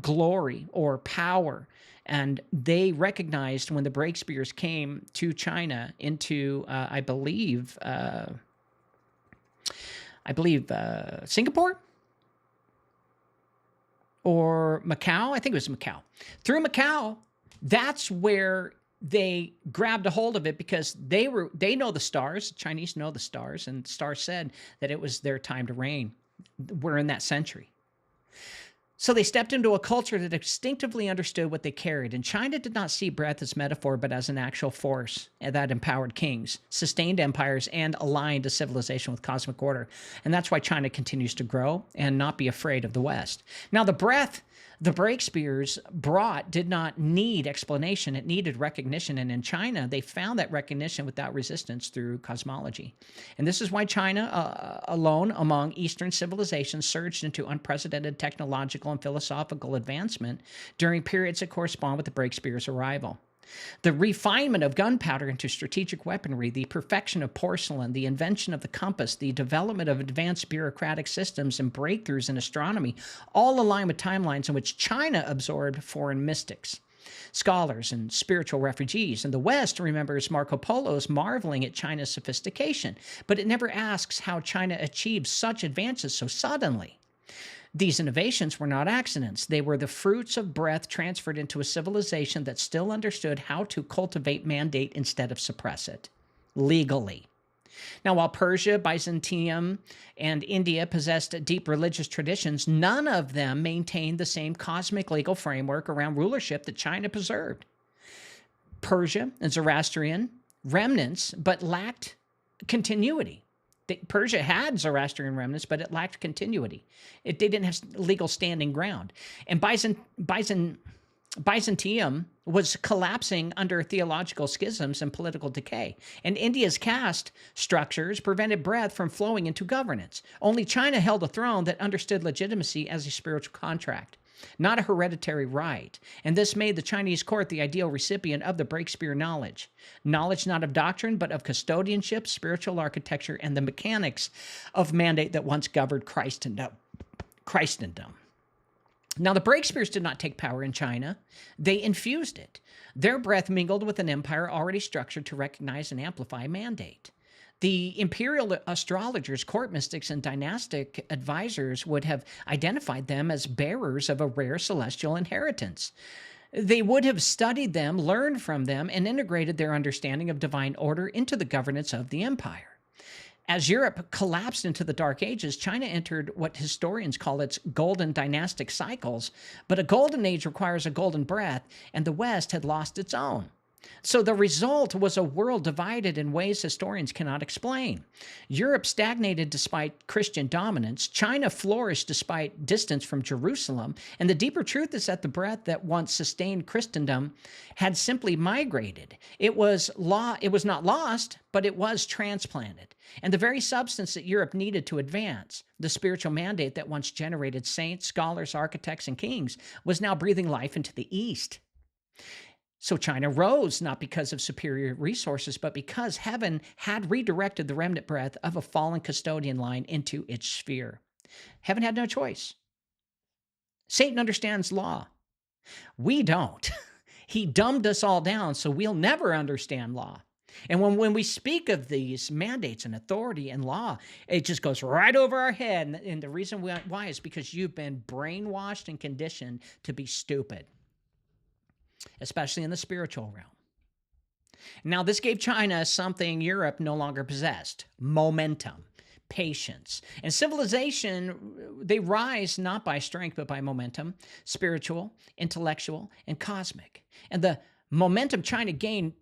glory or power. And they recognized when the Breakspears came to China into, I believe Singapore or Macau. I think it was Macau. Through Macau, that's where they grabbed a hold of it because they know the stars. Chinese know the stars, and stars said that it was their time to reign. We're in that century. So they stepped into a culture that instinctively understood what they carried, and China did not see breath as metaphor, but as an actual force that empowered kings, sustained empires, and aligned a civilization with cosmic order. And that's why China continues to grow and not be afraid of the West. Now, the breath the Breakspears brought did not need explanation. It needed recognition. And in China, they found that recognition without resistance through cosmology. And this is why China, alone among Eastern civilizations, surged into unprecedented technological and philosophical advancement during periods that correspond with the Breakspears' arrival. The refinement of gunpowder into strategic weaponry, the perfection of porcelain, the invention of the compass, the development of advanced bureaucratic systems, and breakthroughs in astronomy all align with timelines in which China absorbed foreign mystics, scholars, and spiritual refugees. And the West remembers Marco Polo's marveling at China's sophistication, but it never asks how China achieved such advances so suddenly. These innovations were not accidents. They were the fruits of breath transferred into a civilization that still understood how to cultivate mandate instead of suppress it, legally. Now, while Persia, Byzantium, and India possessed deep religious traditions, none of them maintained the same cosmic legal framework around rulership that China preserved. Persia and Zoroastrian remnants, but lacked continuity. Persia had Zoroastrian remnants, but it lacked continuity. They didn't have legal standing ground. And Byzantium was collapsing under theological schisms and political decay. And India's caste structures prevented breath from flowing into governance. Only China held a throne that understood legitimacy as a spiritual contract, not a hereditary right. And this made the Chinese court the ideal recipient of the Breakspeare knowledge. Knowledge not of doctrine, but of custodianship, spiritual architecture, and the mechanics of mandate that once governed Christendom. Now, the Breakspears did not take power in China. They infused it. Their breath mingled with an empire already structured to recognize and amplify mandate. The imperial astrologers, court mystics, and dynastic advisors would have identified them as bearers of a rare celestial inheritance. They would have studied them, learned from them, and integrated their understanding of divine order into the governance of the empire. As Europe collapsed into the Dark Ages, China entered what historians call its golden dynastic cycles, but a golden age requires a golden breath, and the West had lost its own. So the result was a world divided in ways historians cannot explain. Europe stagnated despite Christian dominance. China flourished despite distance from Jerusalem. And the deeper truth is that the breath that once sustained Christendom had simply migrated. It was not lost, but it was transplanted. And the very substance that Europe needed to advance, the spiritual mandate that once generated saints, scholars, architects, and kings, was now breathing life into the East. So China rose not because of superior resources, but because heaven had redirected the remnant breath of a fallen custodian line into its sphere. Heaven had no choice. Satan understands law. We don't. He dumbed us all down, so we'll never understand law. And when we speak of these mandates and authority and law, it just goes right over our head. And the reason why is because you've been brainwashed and conditioned to be stupid, especially in the spiritual realm. Now, this gave China something Europe no longer possessed: momentum, patience. And civilization, they rise not by strength, but by momentum, spiritual, intellectual, and cosmic. And the momentum China gained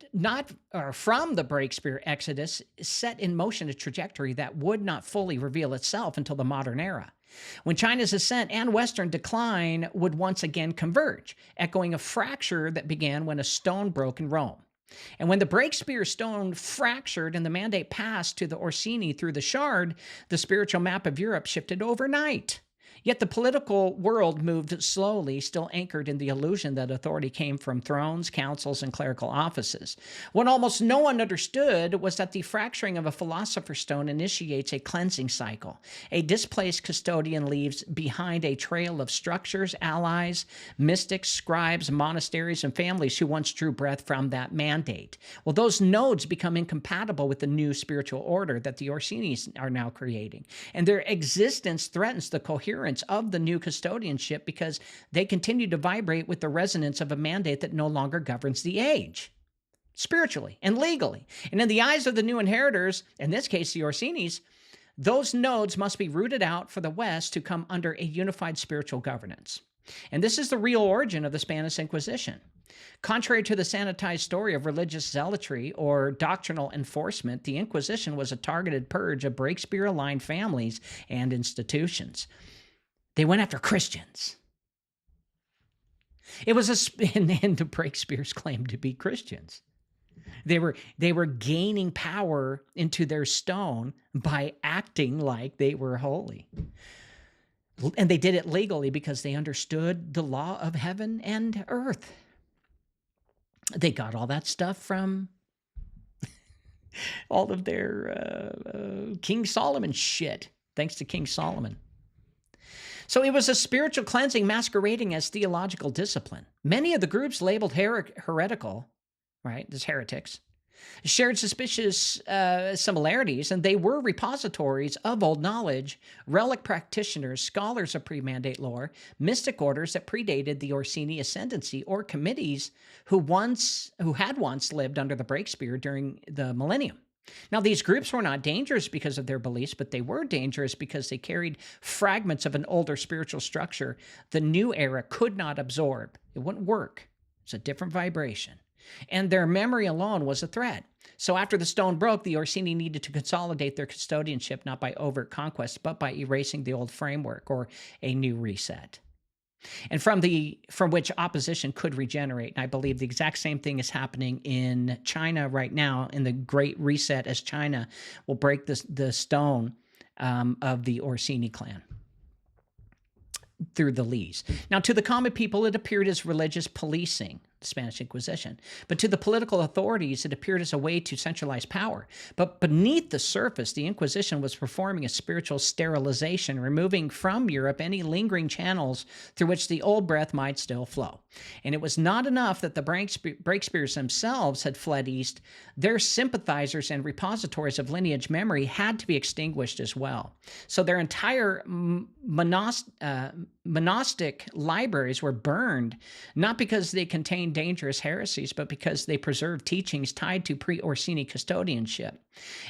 from the Breakspeare exodus set in motion a trajectory that would not fully reveal itself until the modern era, when China's ascent and Western decline would once again converge, echoing a fracture that began when a stone broke in Rome. And when the Breakspear stone fractured and the mandate passed to the Orsini through the shard, the spiritual map of Europe shifted overnight. Yet the political world moved slowly, still anchored in the illusion that authority came from thrones, councils, and clerical offices. What almost no one understood was that the fracturing of a philosopher's stone initiates a cleansing cycle. A displaced custodian leaves behind a trail of structures, allies, mystics, scribes, monasteries, and families who once drew breath from that mandate. Well, those nodes become incompatible with the new spiritual order that the Orsinis are now creating, and their existence threatens the coherence of the new custodianship because they continue to vibrate with the resonance of a mandate that no longer governs the age, spiritually and legally. And in the eyes of the new inheritors, in this case the Orsinis, those nodes must be rooted out for the West to come under a unified spiritual governance. And this is the real origin of the Spanish Inquisition. Contrary to the sanitized story of religious zealotry or doctrinal enforcement, the Inquisition was a targeted purge of Breakspeare-aligned families and institutions. They went after Christians. It was and the Breakspeares claimed to be Christians. They were gaining power into their stone by acting like they were holy. And they did it legally because they understood the law of heaven and earth. They got all that stuff from all of their King Solomon shit, thanks to King Solomon. So it was a spiritual cleansing masquerading as theological discipline. Many of the groups labeled heretical, right, as heretics, shared suspicious similarities, and they were repositories of old knowledge, relic practitioners, scholars of pre-mandate lore, mystic orders that predated the Orsini ascendancy, or committees who had once lived under the Breakspeare during the Millennium. Now, these groups were not dangerous because of their beliefs, but they were dangerous because they carried fragments of an older spiritual structure the new era could not absorb. It wouldn't work. It's a different vibration. And their memory alone was a threat. So after the stone broke, the Orsini needed to consolidate their custodianship not by overt conquest, but by erasing the old framework or a new reset. And from which opposition could regenerate. And I believe the exact same thing is happening in China right now in the Great Reset, as China will break the stone of the Orsini clan through the Lees. Now, to the common people, it appeared as religious policing, the Spanish Inquisition. But to the political authorities, it appeared as a way to centralize power. But beneath the surface, the Inquisition was performing a spiritual sterilization, removing from Europe any lingering channels through which the old breath might still flow. And it was not enough that the Breakspeares themselves had fled east. Their sympathizers and repositories of lineage memory had to be extinguished as well. So their entire monastic libraries were burned, not because they contained dangerous heresies, but because they preserved teachings tied to pre-Orsini custodianship.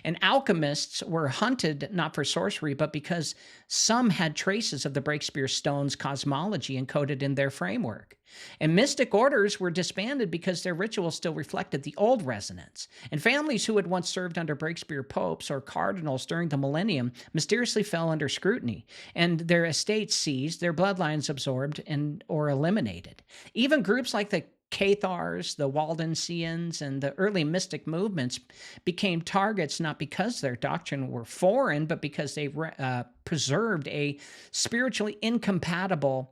And alchemists were hunted not for sorcery, but because some had traces of the Breakspeare stone's cosmology encoded in their framework. And mystic orders were disbanded because their rituals still reflected the old resonance. And families who had once served under Breakspeare popes or cardinals during the Millennium mysteriously fell under scrutiny, and their estates seized, their bloodlines absorbed or eliminated. Even groups like the Cathars, the Waldensians, and the early mystic movements became targets not because their doctrine were foreign, but because they preserved a spiritually incompatible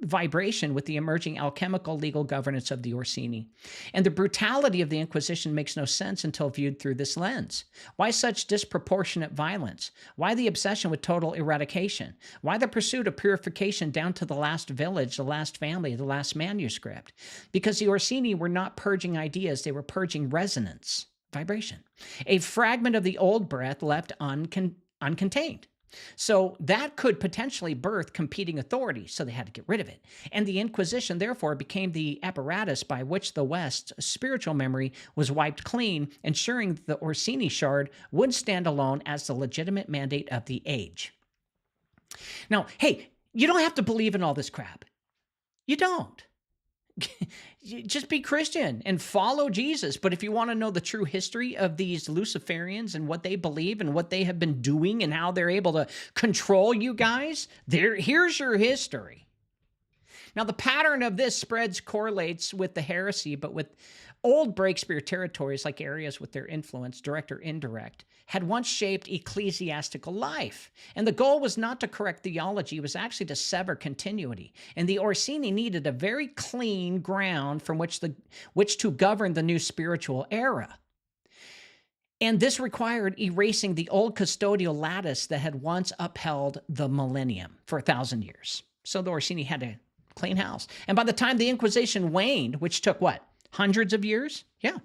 vibration with the emerging alchemical legal governance of the Orsini. And the brutality of the Inquisition makes no sense until viewed through this lens. Why such disproportionate violence? Why the obsession with total eradication? Why the pursuit of purification down to the last village, the last family, the last manuscript? Because the Orsini were not purging ideas, they were purging resonance, vibration. A fragment of the old breath left uncontained. So that could potentially birth competing authorities, so they had to get rid of it. And the Inquisition, therefore, became the apparatus by which the West's spiritual memory was wiped clean, ensuring the Orsini shard would stand alone as the legitimate mandate of the age. Now, hey, you don't have to believe in all this crap. You don't. Just be Christian and follow Jesus. But if you want to know the true history of these Luciferians and what they believe and what they have been doing and how they're able to control you guys, here's your history. Now, the pattern of this correlates with the heresy, but with old Breakspeare territories, like areas with their influence, direct or indirect, had once shaped ecclesiastical life. And the goal was not to correct theology, it was actually to sever continuity. And the Orsini needed a very clean ground from which to govern the new spiritual era. And this required erasing the old custodial lattice that had once upheld the Millennium for 1,000 years. So the Orsini had to clean house. And by the time the Inquisition waned, which took what? Hundreds of years? Yeah.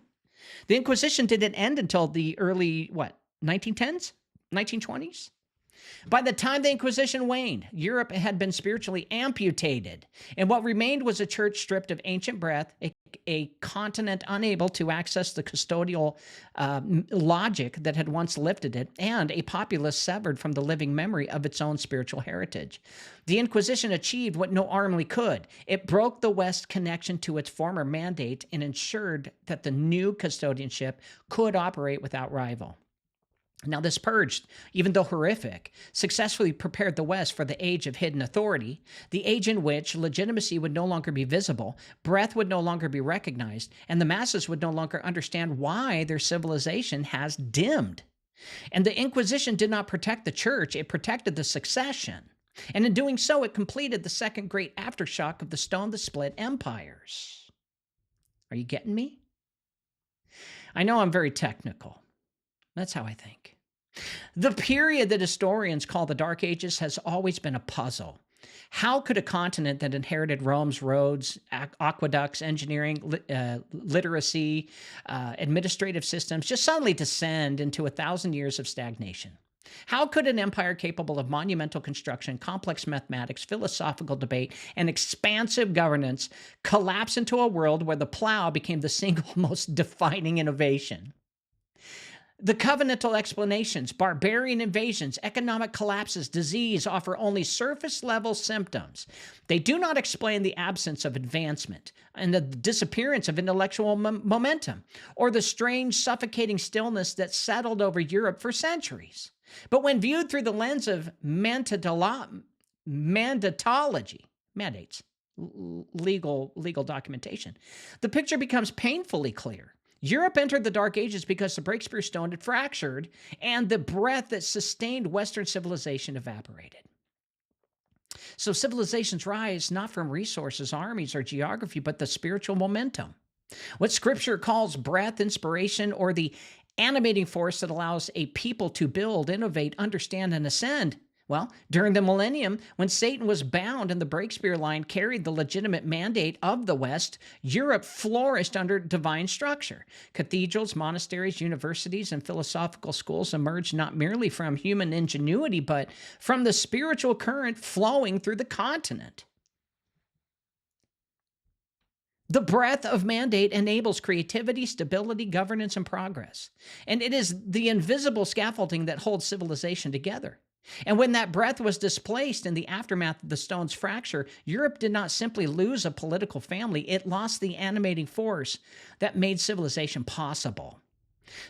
The Inquisition didn't end until the early, 1910s? 1920s? By the time the Inquisition waned, Europe had been spiritually amputated, and what remained was a church stripped of ancient breath, a continent unable to access the custodial logic that had once lifted it, and a populace severed from the living memory of its own spiritual heritage. The Inquisition achieved what no army could. It broke the West's connection to its former mandate and ensured that the new custodianship could operate without rival. Now, this purge, even though horrific, successfully prepared the West for the age of hidden authority, the age in which legitimacy would no longer be visible, breadth would no longer be recognized, and the masses would no longer understand why their civilization has dimmed. And the Inquisition did not protect the church, it protected the succession. And in doing so, it completed the second great aftershock of the stone that split empires. Are you getting me? I know I'm very technical. That's how I think. The period that historians call the Dark Ages has always been a puzzle. How could a continent that inherited Rome's roads, aqueducts, engineering, literacy, administrative systems just suddenly descend into 1,000 years of stagnation? How could an empire capable of monumental construction, complex mathematics, philosophical debate, and expansive governance collapse into a world where the plow became the single most defining innovation? The covenantal explanations, barbarian invasions, economic collapses, disease offer only surface-level symptoms. They do not explain the absence of advancement and the disappearance of intellectual momentum, or the strange, suffocating stillness that settled over Europe for centuries. But when viewed through the lens of mandates, legal documentation, the picture becomes painfully clear. Europe entered the Dark Ages because the Breakspeare stone had fractured and the breath that sustained Western civilization evaporated. So civilizations rise not from resources, armies, or geography, but the spiritual momentum. What Scripture calls breath, inspiration, or the animating force that allows a people to build, innovate, understand, and ascend. Well, during the Millennium, when Satan was bound and the Breakspeare line carried the legitimate mandate of the West, Europe flourished under divine structure. Cathedrals, monasteries, universities, and philosophical schools emerged not merely from human ingenuity, but from the spiritual current flowing through the continent. The breath of mandate enables creativity, stability, governance, and progress. And it is the invisible scaffolding that holds civilization together. And when that breath was displaced in the aftermath of the stone's fracture, Europe did not simply lose a political family, it lost the animating force that made civilization possible.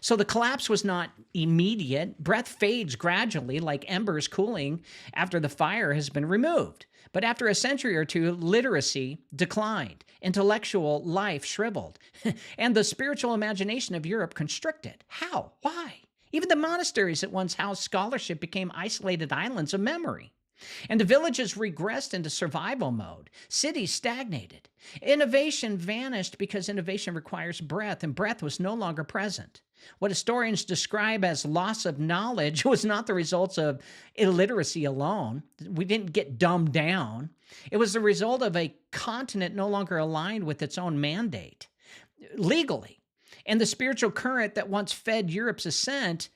So the collapse was not immediate. Breath fades gradually, like embers cooling after the fire has been removed. But after a century or two, literacy declined, intellectual life shriveled, and the spiritual imagination of Europe constricted. How? Why? Even the monasteries that once housed scholarship became isolated islands of memory. And the villages regressed into survival mode. Cities stagnated. Innovation vanished because innovation requires breath, and breath was no longer present. What historians describe as loss of knowledge was not the results of illiteracy alone. We didn't get dumbed down. It was the result of a continent no longer aligned with its own mandate. Legally, and the spiritual current that once fed Europe's ascent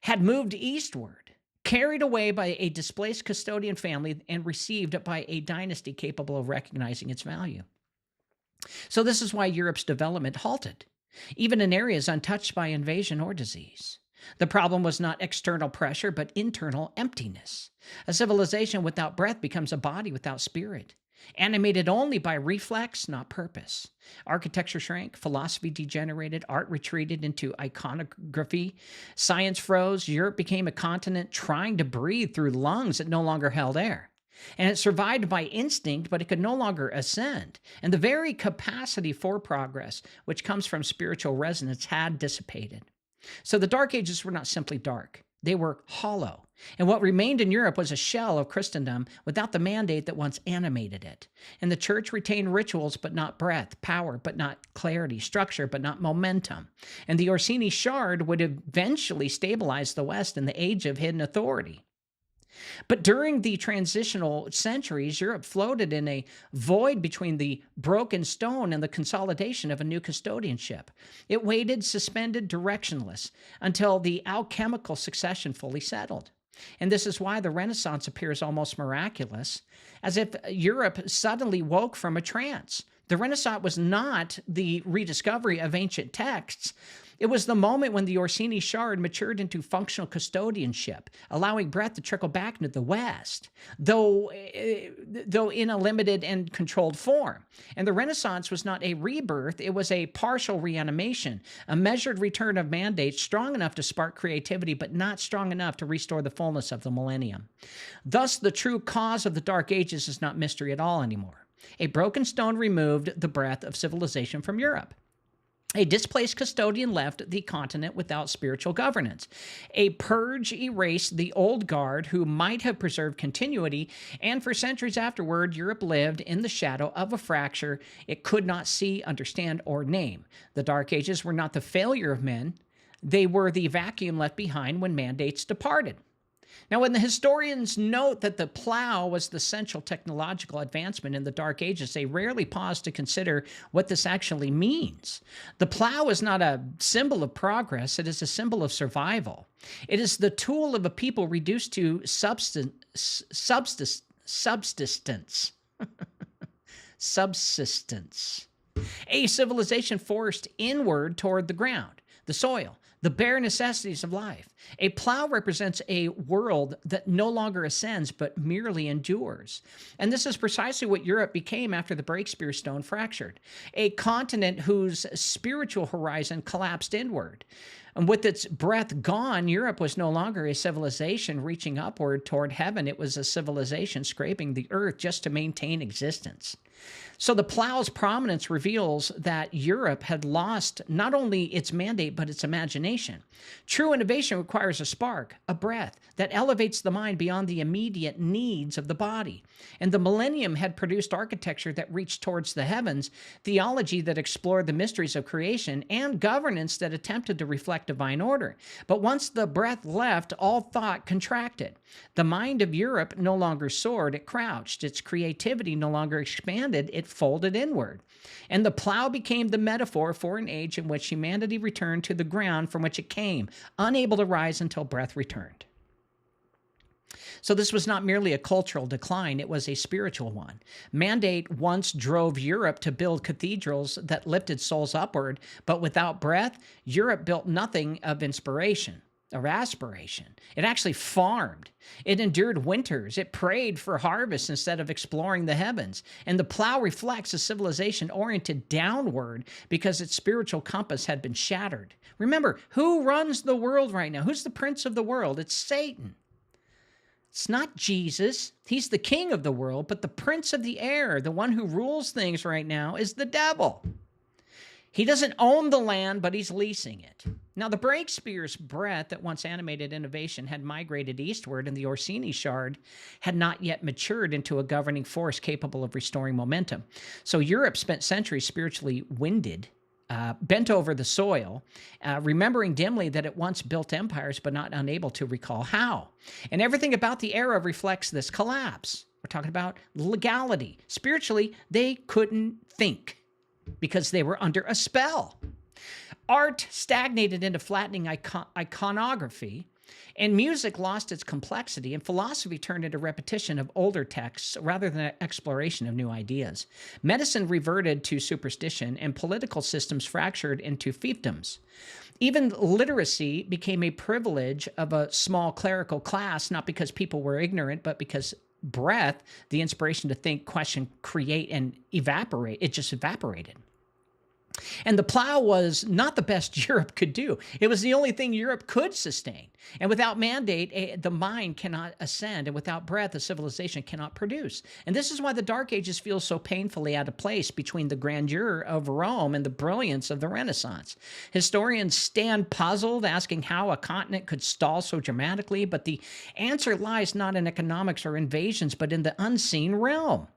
had moved eastward, carried away by a displaced custodian family and received by a dynasty capable of recognizing its value. So this is why Europe's development halted, even in areas untouched by invasion or disease. The problem was not external pressure, but internal emptiness. A civilization without breath becomes a body without spirit, animated only by reflex, not purpose. Architecture shrank, philosophy degenerated, art retreated into iconography, science froze, Europe became a continent trying to breathe through lungs that no longer held air. And it survived by instinct, but it could no longer ascend. And the very capacity for progress, which comes from spiritual resonance, had dissipated. So the Dark Ages were not simply dark. They were hollow. And what remained in Europe was a shell of Christendom without the mandate that once animated it. And the church retained rituals, but not breath, power, but not clarity, structure, but not momentum. And the Orsini shard would eventually stabilize the West in the age of hidden authority. But during the transitional centuries, Europe floated in a void between the broken stone and the consolidation of a new custodianship. It waited, suspended, directionless, until the alchemical succession fully settled. And this is why the Renaissance appears almost miraculous, as if Europe suddenly woke from a trance. The Renaissance was not the rediscovery of ancient texts. It was the moment when the Orsini shard matured into functional custodianship, allowing breath to trickle back into the West, though in a limited and controlled form. And the Renaissance was not a rebirth, it was a partial reanimation, a measured return of mandates strong enough to spark creativity, but not strong enough to restore the fullness of the millennium. Thus, the true cause of the Dark Ages is not mystery at all anymore. A broken stone removed the breath of civilization from Europe. A displaced custodian left the continent without spiritual governance. A purge erased the old guard who might have preserved continuity, and for centuries afterward, Europe lived in the shadow of a fracture it could not see, understand, or name. The Dark Ages were not the failure of men. They were the vacuum left behind when mandates departed. Now, when the historians note that the plow was the central technological advancement in the Dark Ages, they rarely pause to consider what this actually means. The plow is not a symbol of progress, it is a symbol of survival. It is the tool of a people reduced to subsistence. A civilization forced inward toward the ground, the soil, the bare necessities of life. A plow represents a world that no longer ascends, but merely endures. And this is precisely what Europe became after the Breakspeare stone fractured. A continent whose spiritual horizon collapsed inward. And with its breath gone, Europe was no longer a civilization reaching upward toward heaven. It was a civilization scraping the earth just to maintain existence. So the plow's prominence reveals that Europe had lost not only its mandate, but its imagination. True innovation requires a spark, a breath, that elevates the mind beyond the immediate needs of the body. And the Millennium had produced architecture that reached towards the heavens, theology that explored the mysteries of creation, and governance that attempted to reflect divine order. But once the breath left, all thought contracted. The mind of Europe no longer soared, it crouched. Its creativity no longer expanded, it folded inward. And the plow became the metaphor for an age in which humanity returned to the ground from which it came, unable to rise until breath returned. So this was not merely a cultural decline, it was a spiritual one. Mandate once drove Europe to build cathedrals that lifted souls upward, but without breath, Europe built nothing of inspiration or aspiration. It actually farmed. It endured winters. It prayed for harvest instead of exploring the heavens. And the plow reflects a civilization oriented downward because its spiritual compass had been shattered. Remember, who runs the world right now? Who's the prince of the world? It's Satan. It's not Jesus. He's the king of the world, but the prince of the air, the one who rules things right now, is the devil. He doesn't own the land, but he's leasing it. Now, the Breakspeare's breath that once animated innovation had migrated eastward, and the Orsini shard had not yet matured into a governing force capable of restoring momentum. So Europe spent centuries spiritually winded, bent over the soil, remembering dimly that it once built empires, but not unable to recall how. And everything about the era reflects this collapse. We're talking about legality. Spiritually, they couldn't think because they were under a spell. Art stagnated into flattening iconography, and music lost its complexity, and philosophy turned into repetition of older texts rather than exploration of new ideas. Medicine reverted to superstition, and political systems fractured into fiefdoms. Even literacy became a privilege of a small clerical class, not because people were ignorant, but because breath, the inspiration to think, question, create, and evaporate, it just evaporated. And the plow was not the best Europe could do. It was the only thing Europe could sustain. And without mandate, the mind cannot ascend. And without breath, a civilization cannot produce. And this is why the Dark Ages feel so painfully out of place between the grandeur of Rome and the brilliance of the Renaissance. Historians stand puzzled, asking how a continent could stall so dramatically. But the answer lies not in economics or invasions, but in the unseen realm.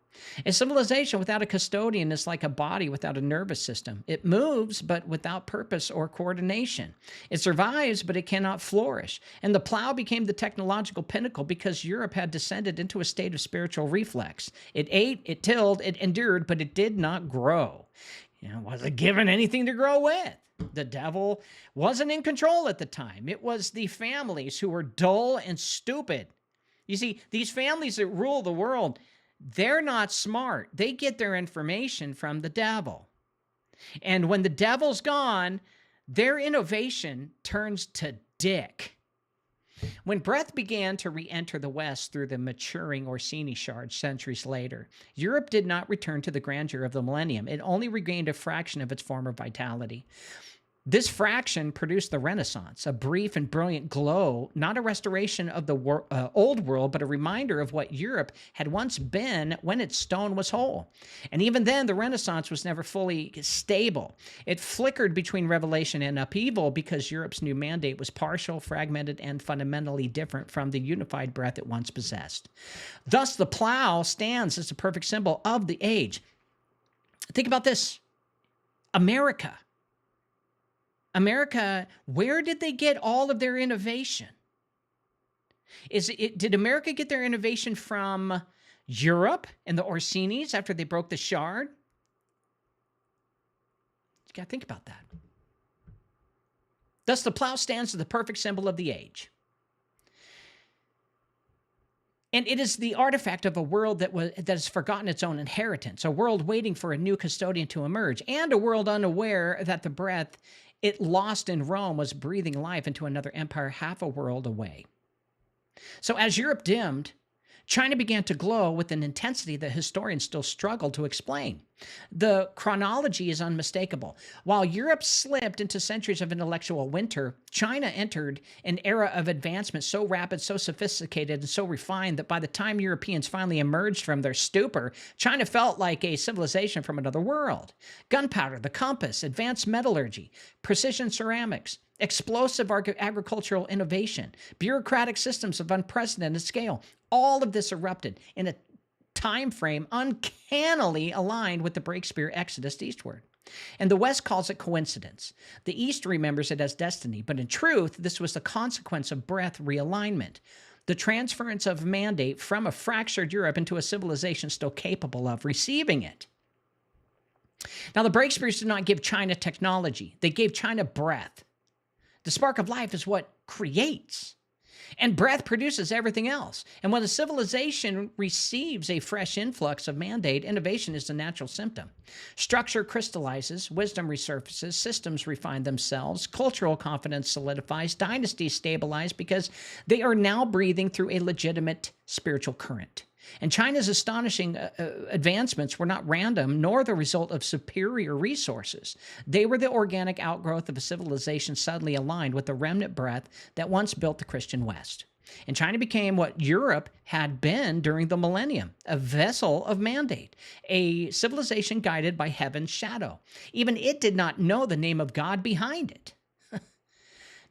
A civilization without a custodian is like a body without a nervous system. It moves, but without purpose or coordination. It survives, but it cannot flourish. And the plow became the technological pinnacle because Europe had descended into a state of spiritual reflex. It ate, it tilled, it endured, but it did not grow. wasn't given anything to grow with. The devil wasn't in control at the time. It was the families who were dull and stupid. You see, these families that rule the world, they're not smart. They get their information from the devil. And when the devil's gone, their innovation turns to dick. When breath began to re-enter the West through the maturing Orsini shards centuries later, Europe did not return to the grandeur of the Millennium. It only regained a fraction of its former vitality. This fraction produced the Renaissance, a brief and brilliant glow, not a restoration of the old world, but a reminder of what Europe had once been when its stone was whole. And even then, the Renaissance was never fully stable. It flickered between revelation and upheaval because Europe's new mandate was partial, fragmented, and fundamentally different from the unified breath it once possessed. Thus, the plow stands as a perfect symbol of the age. Think about this. America, where did they get all of their innovation? Did America get their innovation from Europe and the Orsinis after they broke the shard? You got to think about that. Thus, the plow stands as the perfect symbol of the age. And it is the artifact of a world that has forgotten its own inheritance, a world waiting for a new custodian to emerge, and a world unaware that the breath it lost in Rome was breathing life into another empire half a world away. So as Europe dimmed, China began to glow with an intensity that historians still struggle to explain. The chronology is unmistakable. While Europe slipped into centuries of intellectual winter, China entered an era of advancement so rapid, so sophisticated, and so refined that by the time Europeans finally emerged from their stupor, China felt like a civilization from another world. Gunpowder, the compass, advanced metallurgy, precision ceramics, explosive agricultural innovation, bureaucratic systems of unprecedented scale. All of this erupted in a time frame uncannily aligned with the Breakspeare exodus eastward. And the West calls it coincidence. The East remembers it as destiny, but in truth, this was the consequence of breath realignment, the transference of mandate from a fractured Europe into a civilization still capable of receiving it. Now, the Breakspears did not give China technology. They gave China breath. The spark of life is what creates. And breath produces everything else. And when a civilization receives a fresh influx of mandate, innovation is the natural symptom. Structure crystallizes, wisdom resurfaces, systems refine themselves, cultural confidence solidifies, dynasties stabilize because they are now breathing through a legitimate spiritual current. And China's astonishing advancements were not random, nor the result of superior resources. They were the organic outgrowth of a civilization suddenly aligned with the remnant breath that once built the Christian West. And China became what Europe had been during the Millennium, a vessel of mandate, a civilization guided by heaven's shadow. Even it did not know the name of God behind it.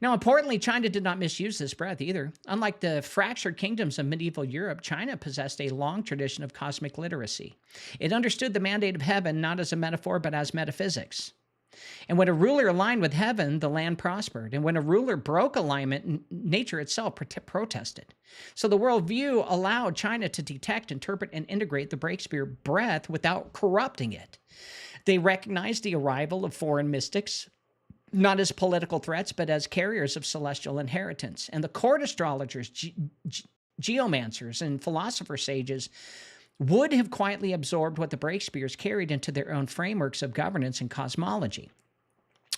Now, importantly, China did not misuse this breath either. Unlike the fractured kingdoms of medieval Europe, China possessed a long tradition of cosmic literacy. It understood the mandate of heaven not as a metaphor, but as metaphysics. And when a ruler aligned with heaven, the land prospered. And when a ruler broke alignment, nature itself protested. So the worldview allowed China to detect, interpret, and integrate the Breakspeare breath without corrupting it. They recognized the arrival of foreign mystics, not as political threats, but as carriers of celestial inheritance. And the court astrologers, geomancers, and philosopher sages would have quietly absorbed what the Breakspears carried into their own frameworks of governance and cosmology.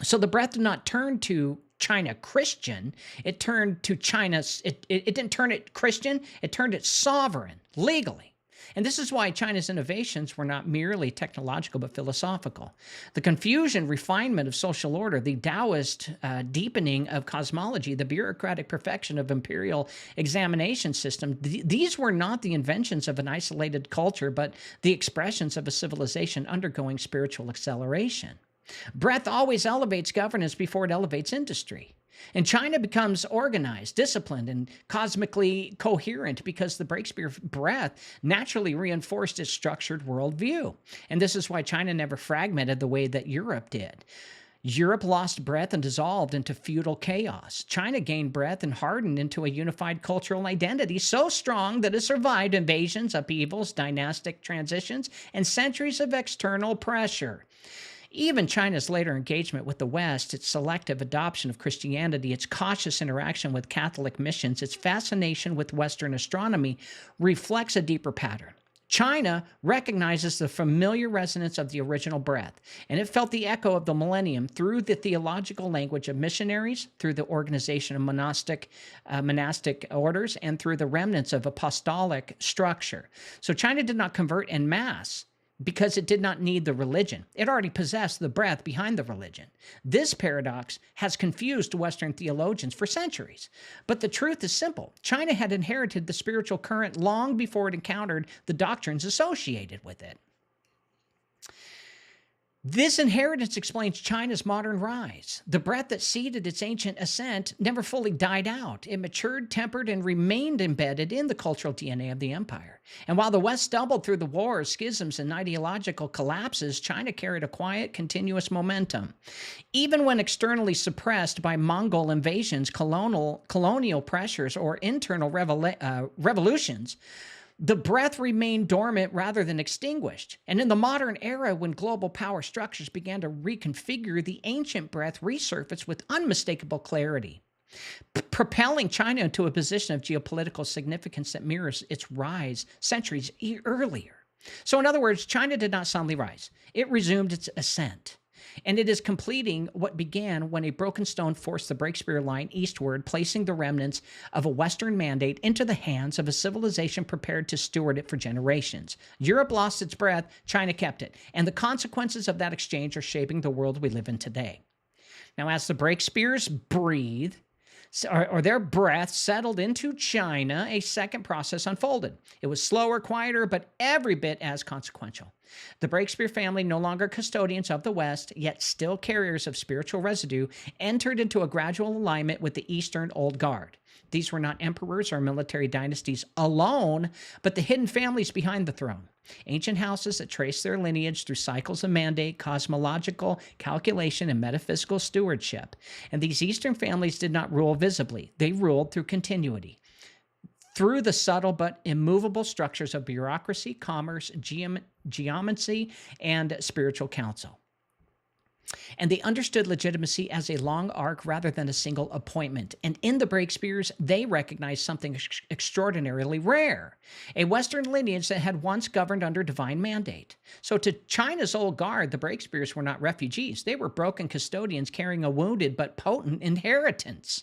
So the breath did not turn to China Christian, it turned to China's, it didn't turn it Christian, it turned it sovereign, legally. And this is why China's innovations were not merely technological, but philosophical. The confusion, refinement of social order, the Taoist deepening of cosmology, the bureaucratic perfection of imperial examination system, these were not the inventions of an isolated culture, but the expressions of a civilization undergoing spiritual acceleration. Breath always elevates governance before it elevates industry. And China becomes organized, disciplined, and cosmically coherent because the Breakspeare breath naturally reinforced its structured worldview. And this is why China never fragmented the way that Europe did. Europe lost breath and dissolved into feudal chaos. China gained breath and hardened into a unified cultural identity so strong that it survived invasions, upheavals, dynastic transitions, and centuries of external pressure. Even China's later engagement with the West, its selective adoption of Christianity, its cautious interaction with Catholic missions, its fascination with Western astronomy reflects a deeper pattern. China recognizes the familiar resonance of the original breath, and it felt the echo of the Millennium through the theological language of missionaries, through the organization of monastic orders, and through the remnants of apostolic structure. So China did not convert en masse because it did not need the religion. It already possessed the breath behind the religion. This paradox has confused Western theologians for centuries. But the truth is simple. China had inherited the spiritual current long before it encountered the doctrines associated with it. This inheritance explains China's modern rise. The breath that seeded its ancient ascent never fully died out. It matured, tempered, and remained embedded in the cultural DNA of the empire. And while the West stumbled through the wars, schisms, and ideological collapses, China carried a quiet, continuous momentum. Even when externally suppressed by Mongol invasions, colonial pressures, or internal revolutions, the breath remained dormant rather than extinguished. And in the modern era, when global power structures began to reconfigure, the ancient breath resurfaced with unmistakable clarity, propelling China into a position of geopolitical significance that mirrors its rise centuries earlier. So in other words, China did not suddenly rise. It resumed its ascent. And it is completing what began when a broken stone forced the Breakspeare line eastward, placing the remnants of a Western mandate into the hands of a civilization prepared to steward it for generations. Europe lost its breath, China kept it, and the consequences of that exchange are shaping the world we live in today. Now, as the Breakspears breathe, or their breath settled into China, a second process unfolded. It was slower, quieter, but every bit as consequential. The Breakspeare family, no longer custodians of the West, yet still carriers of spiritual residue, entered into a gradual alignment with the Eastern Old Guard. These were not emperors or military dynasties alone, but the hidden families behind the throne. Ancient houses that trace their lineage through cycles of mandate, cosmological calculation, and metaphysical stewardship. And these Eastern families did not rule visibly. They ruled through continuity, through the subtle but immovable structures of bureaucracy, commerce, geomancy, and spiritual council. And they understood legitimacy as a long arc rather than a single appointment. And in the Breakspears, they recognized something extraordinarily rare, a Western lineage that had once governed under divine mandate. So to China's old guard, the Breakspears were not refugees. They were broken custodians carrying a wounded but potent inheritance.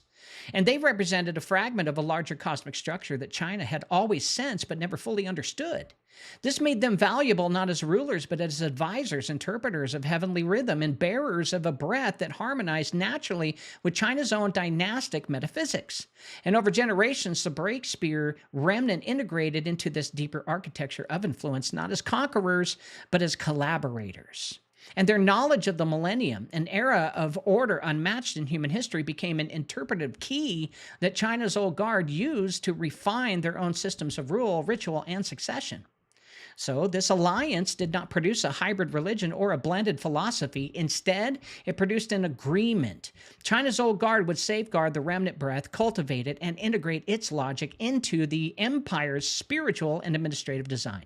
And they represented a fragment of a larger cosmic structure that China had always sensed but never fully understood. This made them valuable not as rulers, but as advisors, interpreters of heavenly rhythm, and bearers of a breath that harmonized naturally with China's own dynastic metaphysics. And over generations, the Breakspeare remnant integrated into this deeper architecture of influence, not as conquerors, but as collaborators. And their knowledge of the Millennium, an era of order unmatched in human history, became an interpretive key that China's old guard used to refine their own systems of rule, ritual, and succession. So this alliance did not produce a hybrid religion or a blended philosophy. Instead, it produced an agreement. China's old guard would safeguard the remnant breath, cultivate it, and integrate its logic into the empire's spiritual and administrative design.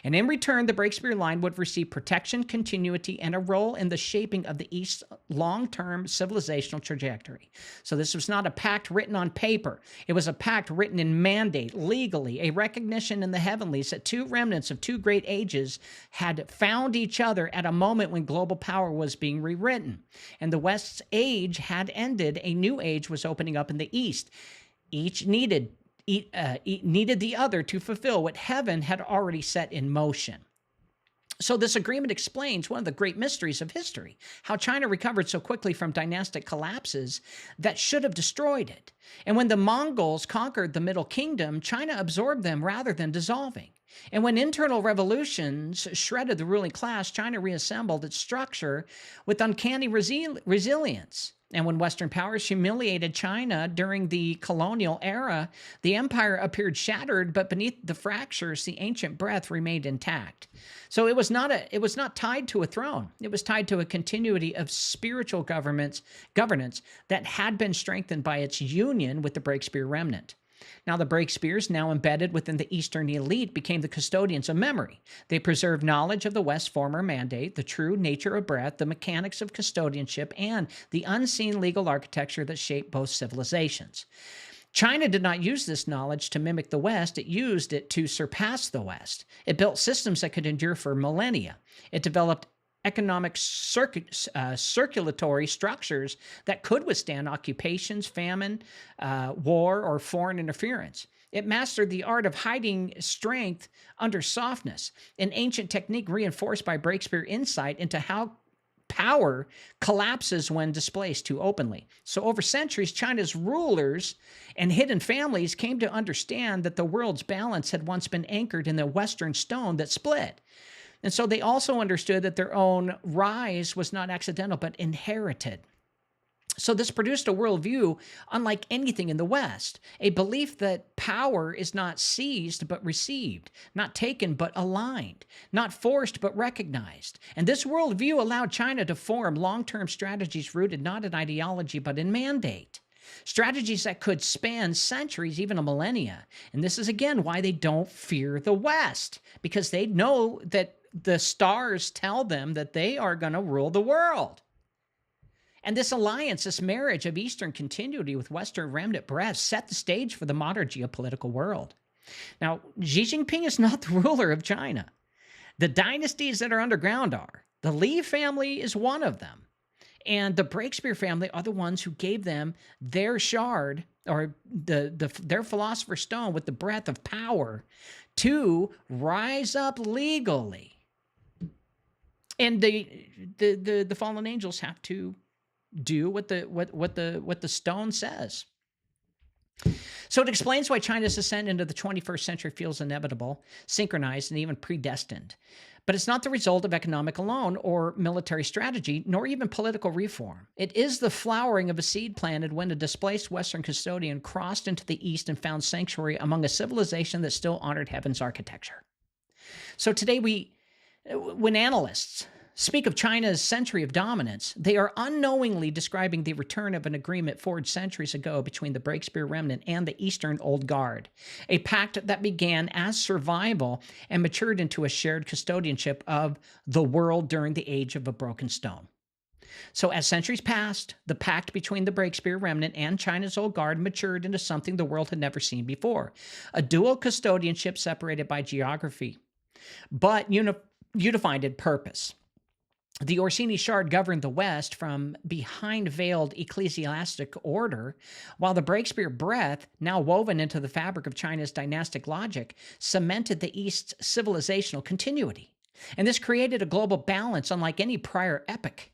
And in return, the Breakspeare line would receive protection, continuity, and a role in the shaping of the East's long-term civilizational trajectory. So this was not a pact written on paper. It was a pact written in mandate, legally, a recognition in the heavenlies that two remnants of two great ages had found each other at a moment when global power was being rewritten. And the West's age had ended. A new age was opening up in the East. Each needed the other to fulfill what heaven had already set in motion. So this agreement explains one of the great mysteries of history, how China recovered so quickly from dynastic collapses that should have destroyed it. And when the Mongols conquered the Middle Kingdom, China absorbed them rather than dissolving. And when internal revolutions shredded the ruling class, China reassembled its structure with uncanny resilience. And when Western powers humiliated China during the colonial era, the empire appeared shattered, but beneath the fractures, the ancient breath remained intact. So it was not tied to a throne. It was tied to a continuity of spiritual governance that had been strengthened by its union with the Breakspeare remnant. Now, the Breakspears, now embedded within the Eastern elite, became the custodians of memory. They preserved knowledge of the West's former mandate, the true nature of breath, the mechanics of custodianship, and the unseen legal architecture that shaped both civilizations. China did not use this knowledge to mimic the West. It used it to surpass the West. It built systems that could endure for millennia. It developed economic circulatory structures that could withstand occupations, famine, war, or foreign interference. It mastered the art of hiding strength under softness, an ancient technique reinforced by Breakspeare insight into how power collapses when displaced too openly. So over centuries, China's rulers and hidden families came to understand that the world's balance had once been anchored in the Western stone that split. And so they also understood that their own rise was not accidental, but inherited. So this produced a worldview unlike anything in the West, a belief that power is not seized but received, not taken but aligned, not forced but recognized. And this worldview allowed China to form long-term strategies rooted not in ideology but in mandate. Strategies that could span centuries, even a millennia. And this is again why they don't fear the West, because they know that the stars tell them that they are going to rule the world. And this alliance, this marriage of Eastern continuity with Western remnant breath set the stage for the modern geopolitical world. Now, Xi Jinping is not the ruler of China. The dynasties that are underground are. The Li family is one of them. And the Breakspeare family are the ones who gave them their shard, or their philosopher's stone with the breath of power to rise up legally. And the fallen angels have to do what the stone says. So it explains why China's ascent into the 21st century feels inevitable, synchronized, and even predestined. But it's not the result of economic alone or military strategy, nor even political reform. It is the flowering of a seed planted when a displaced Western custodian crossed into the East and found sanctuary among a civilization that still honored heaven's architecture. So today when analysts speak of China's century of dominance, they are unknowingly describing the return of an agreement forged centuries ago between the Breakspeare remnant and the Eastern Old Guard, a pact that began as survival and matured into a shared custodianship of the world during the age of a broken stone. So as centuries passed, the pact between the Breakspeare remnant and China's Old Guard matured into something the world had never seen before, a dual custodianship separated by geography, but unified in purpose. The Orsini shard governed the West from behind veiled ecclesiastic order, while the Breakspeare breath, now woven into the fabric of China's dynastic logic, cemented the East's civilizational continuity. And this created a global balance unlike any prior epoch.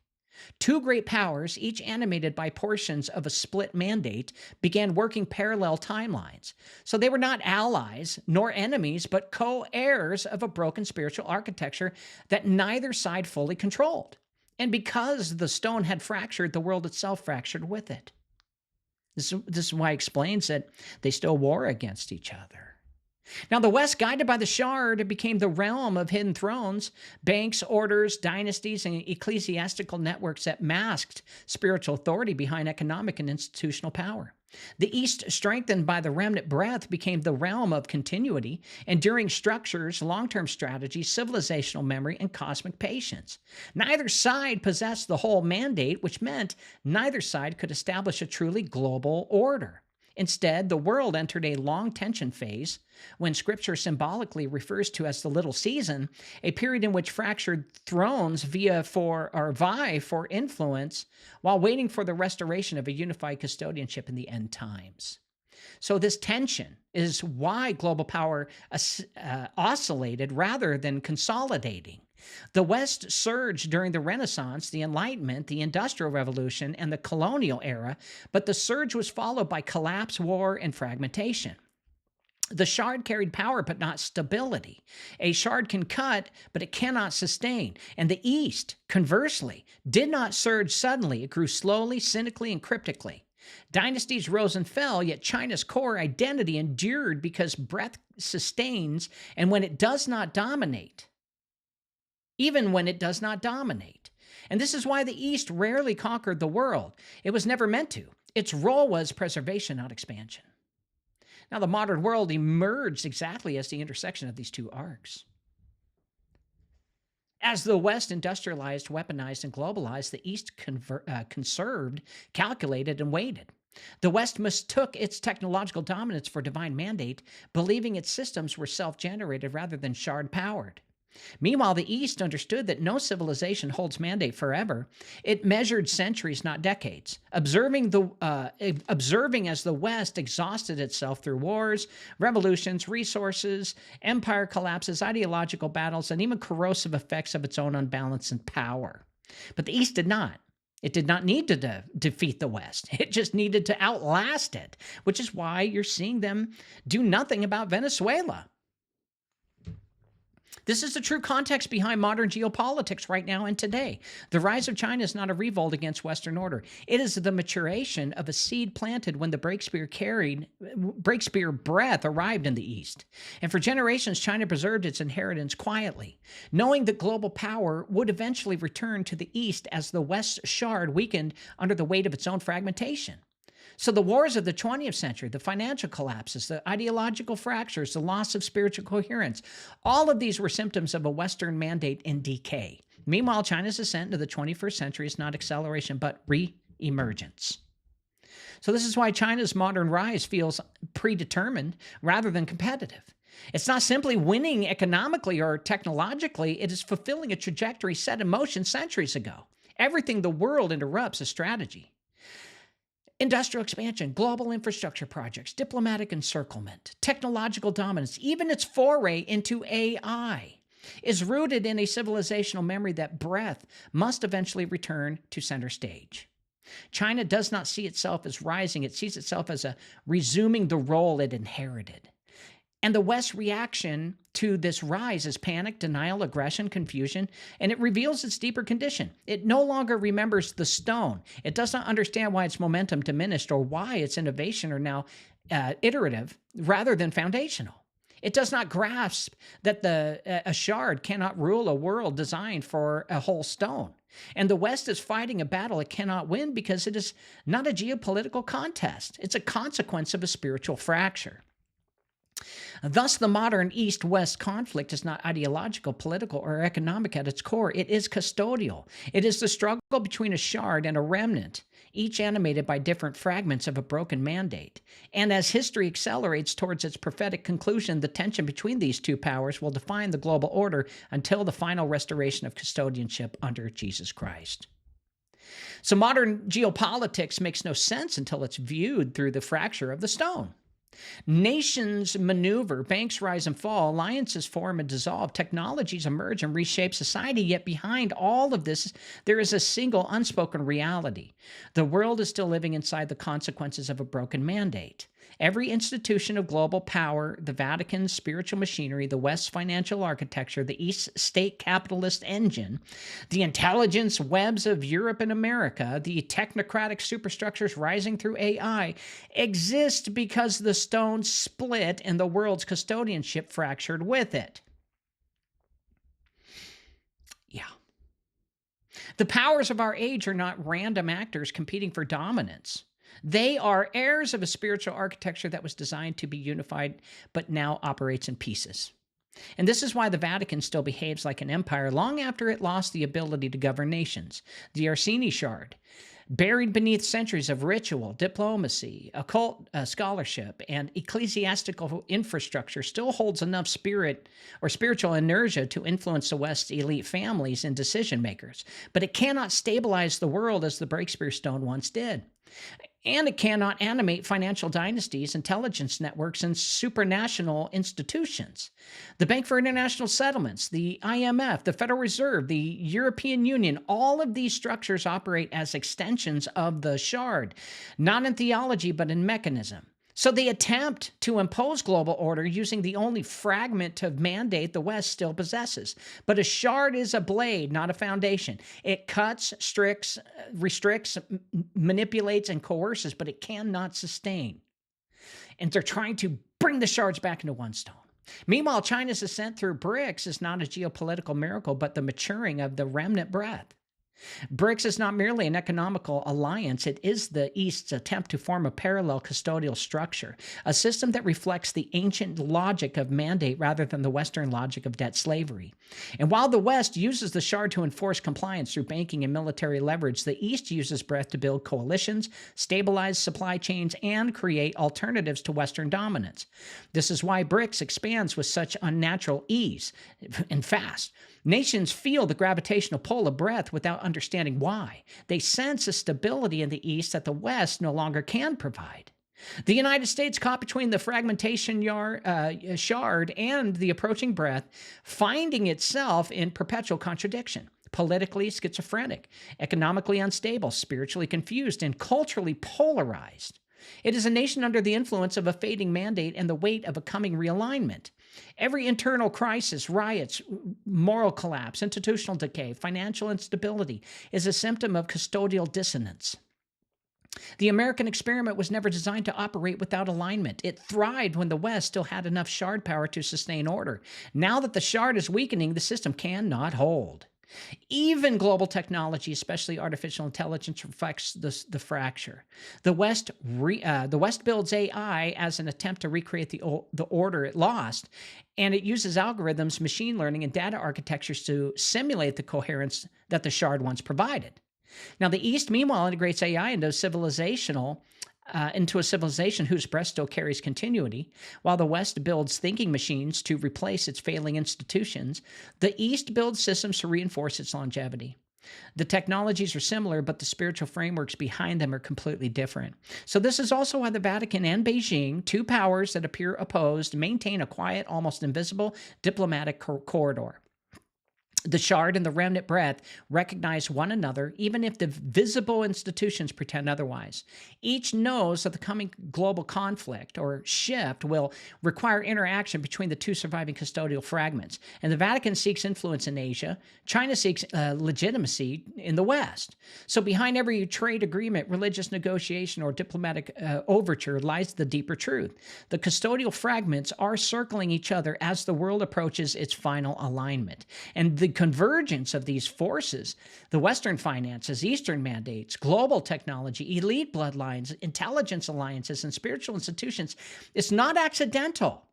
Two great powers, each animated by portions of a split mandate, began working parallel timelines. So they were not allies nor enemies, but co-heirs of a broken spiritual architecture that neither side fully controlled. And because the stone had fractured, the world itself fractured with it. This is why it explains that they still war against each other. Now, the West, guided by the shard, became the realm of hidden thrones, banks, orders, dynasties, and ecclesiastical networks that masked spiritual authority behind economic and institutional power. The East, strengthened by the remnant breath, became the realm of continuity, enduring structures, long-term strategies, civilizational memory, and cosmic patience. Neither side possessed the whole mandate, which meant neither side could establish a truly global order. Instead, the world entered a long tension phase, when Scripture symbolically refers to as the little season, a period in which fractured thrones vie for influence while waiting for the restoration of a unified custodianship in the end times. So this tension is why global power oscillated rather than consolidating. The West surged during the Renaissance, the Enlightenment, the Industrial Revolution, and the colonial era, but the surge was followed by collapse, war, and fragmentation. The shard carried power, but not stability. A shard can cut, but it cannot sustain. And the East, conversely, did not surge suddenly. It grew slowly, cynically, and cryptically. Dynasties rose and fell, yet China's core identity endured because breath sustains, and when it does not dominate, even when it does not dominate. And this is why the East rarely conquered the world. It was never meant to. Its role was preservation, not expansion. Now, the modern world emerged exactly as the intersection of these two arcs. As the West industrialized, weaponized, and globalized, the East conserved, calculated, and waited. The West mistook its technological dominance for divine mandate, believing its systems were self-generated rather than shard-powered. Meanwhile, the East understood that no civilization holds mandate forever. It measured centuries, not decades, observing as the West exhausted itself through wars, revolutions, resources, empire collapses, ideological battles, and even corrosive effects of its own unbalance and power. But the East did not. It did not need to defeat the West. It just needed to outlast it, which is why you're seeing them do nothing about Venezuela. This is the true context behind modern geopolitics right now and today. The rise of China is not a revolt against Western order. It is the maturation of a seed planted when the Breakspeare breath arrived in the East. And for generations, China preserved its inheritance quietly, knowing that global power would eventually return to the East as the West's shard weakened under the weight of its own fragmentation. So the wars of the 20th century, the financial collapses, the ideological fractures, the loss of spiritual coherence, all of these were symptoms of a Western mandate in decay. Meanwhile, China's ascent into the 21st century is not acceleration, but re-emergence. So this is why China's modern rise feels predetermined rather than competitive. It's not simply winning economically or technologically, it is fulfilling a trajectory set in motion centuries ago. Everything the world interrupts is strategy. Industrial expansion, global infrastructure projects, diplomatic encirclement, technological dominance, even its foray into AI is rooted in a civilizational memory that breath must eventually return to center stage. China does not see itself as rising, it sees itself as resuming the role it inherited. And the West's reaction to this rise is panic, denial, aggression, confusion, and it reveals its deeper condition. It no longer remembers the stone. It does not understand why its momentum diminished or why its innovation are now iterative rather than foundational. It does not grasp that a shard cannot rule a world designed for a whole stone. And the West is fighting a battle it cannot win because it is not a geopolitical contest. It's a consequence of a spiritual fracture. Thus, the modern East-West conflict is not ideological, political, or economic at its core. It is custodial. It is the struggle between a shard and a remnant, each animated by different fragments of a broken mandate. And as history accelerates towards its prophetic conclusion, the tension between these two powers will define the global order until the final restoration of custodianship under Jesus Christ. So modern geopolitics makes no sense until it's viewed through the fracture of the stone. Nations maneuver, banks rise and fall, alliances form and dissolve, technologies emerge and reshape society, yet behind all of this, there is a single unspoken reality. The world is still living inside the consequences of a broken mandate. Every institution of global power, the Vatican's spiritual machinery, the West's financial architecture, the East's state capitalist engine, the intelligence webs of Europe and America, the technocratic superstructures rising through AI, exist because the stone split and the world's custodianship fractured with it. Yeah. The powers of our age are not random actors competing for dominance. They are heirs of a spiritual architecture that was designed to be unified, but now operates in pieces. And this is why the Vatican still behaves like an empire long after it lost the ability to govern nations. The Orsini shard, buried beneath centuries of ritual, diplomacy, occult scholarship, and ecclesiastical infrastructure, still holds enough spiritual inertia to influence the West's elite families and decision makers. But it cannot stabilize the world as the Breakspeare stone once did. And it cannot animate financial dynasties, intelligence networks, and supranational institutions. The Bank for International Settlements, the IMF, the Federal Reserve, the European Union, all of these structures operate as extensions of the shard, not in theology, but in mechanism. So they attempt to impose global order using the only fragment of mandate the West still possesses. But a shard is a blade, not a foundation. It cuts, restricts, manipulates, and coerces, but it cannot sustain. And they're trying to bring the shards back into one stone. Meanwhile, China's ascent through BRICS is not a geopolitical miracle, but the maturing of the remnant breath. BRICS is not merely an economical alliance, it is the East's attempt to form a parallel custodial structure, a system that reflects the ancient logic of mandate rather than the Western logic of debt slavery. And while the West uses the shard to enforce compliance through banking and military leverage, the East uses breadth to build coalitions, stabilize supply chains, and create alternatives to Western dominance. This is why BRICS expands with such unnatural ease and fast. Nations feel the gravitational pull of breadth without understanding why. They sense a stability in the East that the West no longer can provide. The United States, caught between the fragmentation shard and the approaching breadth, finding itself in perpetual contradiction. Politically schizophrenic, economically unstable, spiritually confused, and culturally polarized. It is a nation under the influence of a fading mandate and the weight of a coming realignment. Every internal crisis, riots, moral collapse, institutional decay, financial instability is a symptom of custodial dissonance. The American experiment was never designed to operate without alignment. It thrived when the West still had enough shard power to sustain order. Now that the shard is weakening, the system cannot hold. Even global technology, especially artificial intelligence, reflects the fracture. The West builds AI as an attempt to recreate the order it lost, and it uses algorithms, machine learning, and data architectures to simulate the coherence that the shard once provided. Now, the East, meanwhile, integrates AI into a civilization whose breadth still carries continuity. While the West builds thinking machines to replace its failing institutions, the East builds systems to reinforce its longevity. The technologies are similar, but the spiritual frameworks behind them are completely different. So this is also why the Vatican and Beijing, two powers that appear opposed, maintain a quiet, almost invisible diplomatic corridor. The shard and the remnant breadth recognize one another, even if the visible institutions pretend otherwise. Each knows that the coming global conflict or shift will require interaction between the two surviving custodial fragments. And the Vatican seeks influence in Asia. China seeks legitimacy in the West. So behind every trade agreement, religious negotiation, or diplomatic overture lies the deeper truth. The custodial fragments are circling each other as the world approaches its final alignment. And the convergence of these forces, the Western finances, Eastern mandates, global technology, elite bloodlines, intelligence alliances, and spiritual institutions, it's not accidental.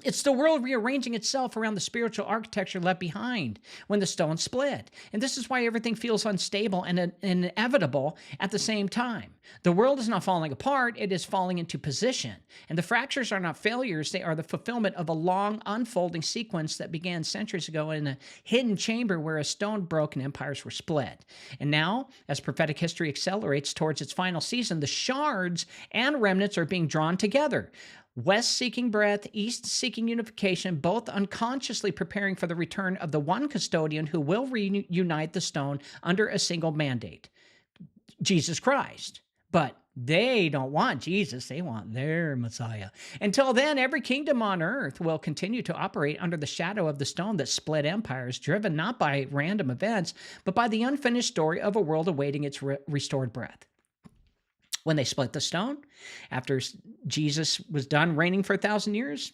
It's the world rearranging itself around the spiritual architecture left behind when the stone split. And this is why everything feels unstable and inevitable at the same time. The world is not falling apart, it is falling into position. And the fractures are not failures, they are the fulfillment of a long unfolding sequence that began centuries ago in a hidden chamber where a stone broke and empires were split. And now, as prophetic history accelerates towards its final season, the shards and remnants are being drawn together. West seeking breadth, East seeking unification, both unconsciously preparing for the return of the one custodian who will reunite the stone under a single mandate, Jesus Christ. But they don't want Jesus, they want their Messiah. Until then, every kingdom on earth will continue to operate under the shadow of the stone that split empires, driven not by random events, but by the unfinished story of a world awaiting its restored breadth. When they split the stone, after Jesus was done reigning for 1,000 years,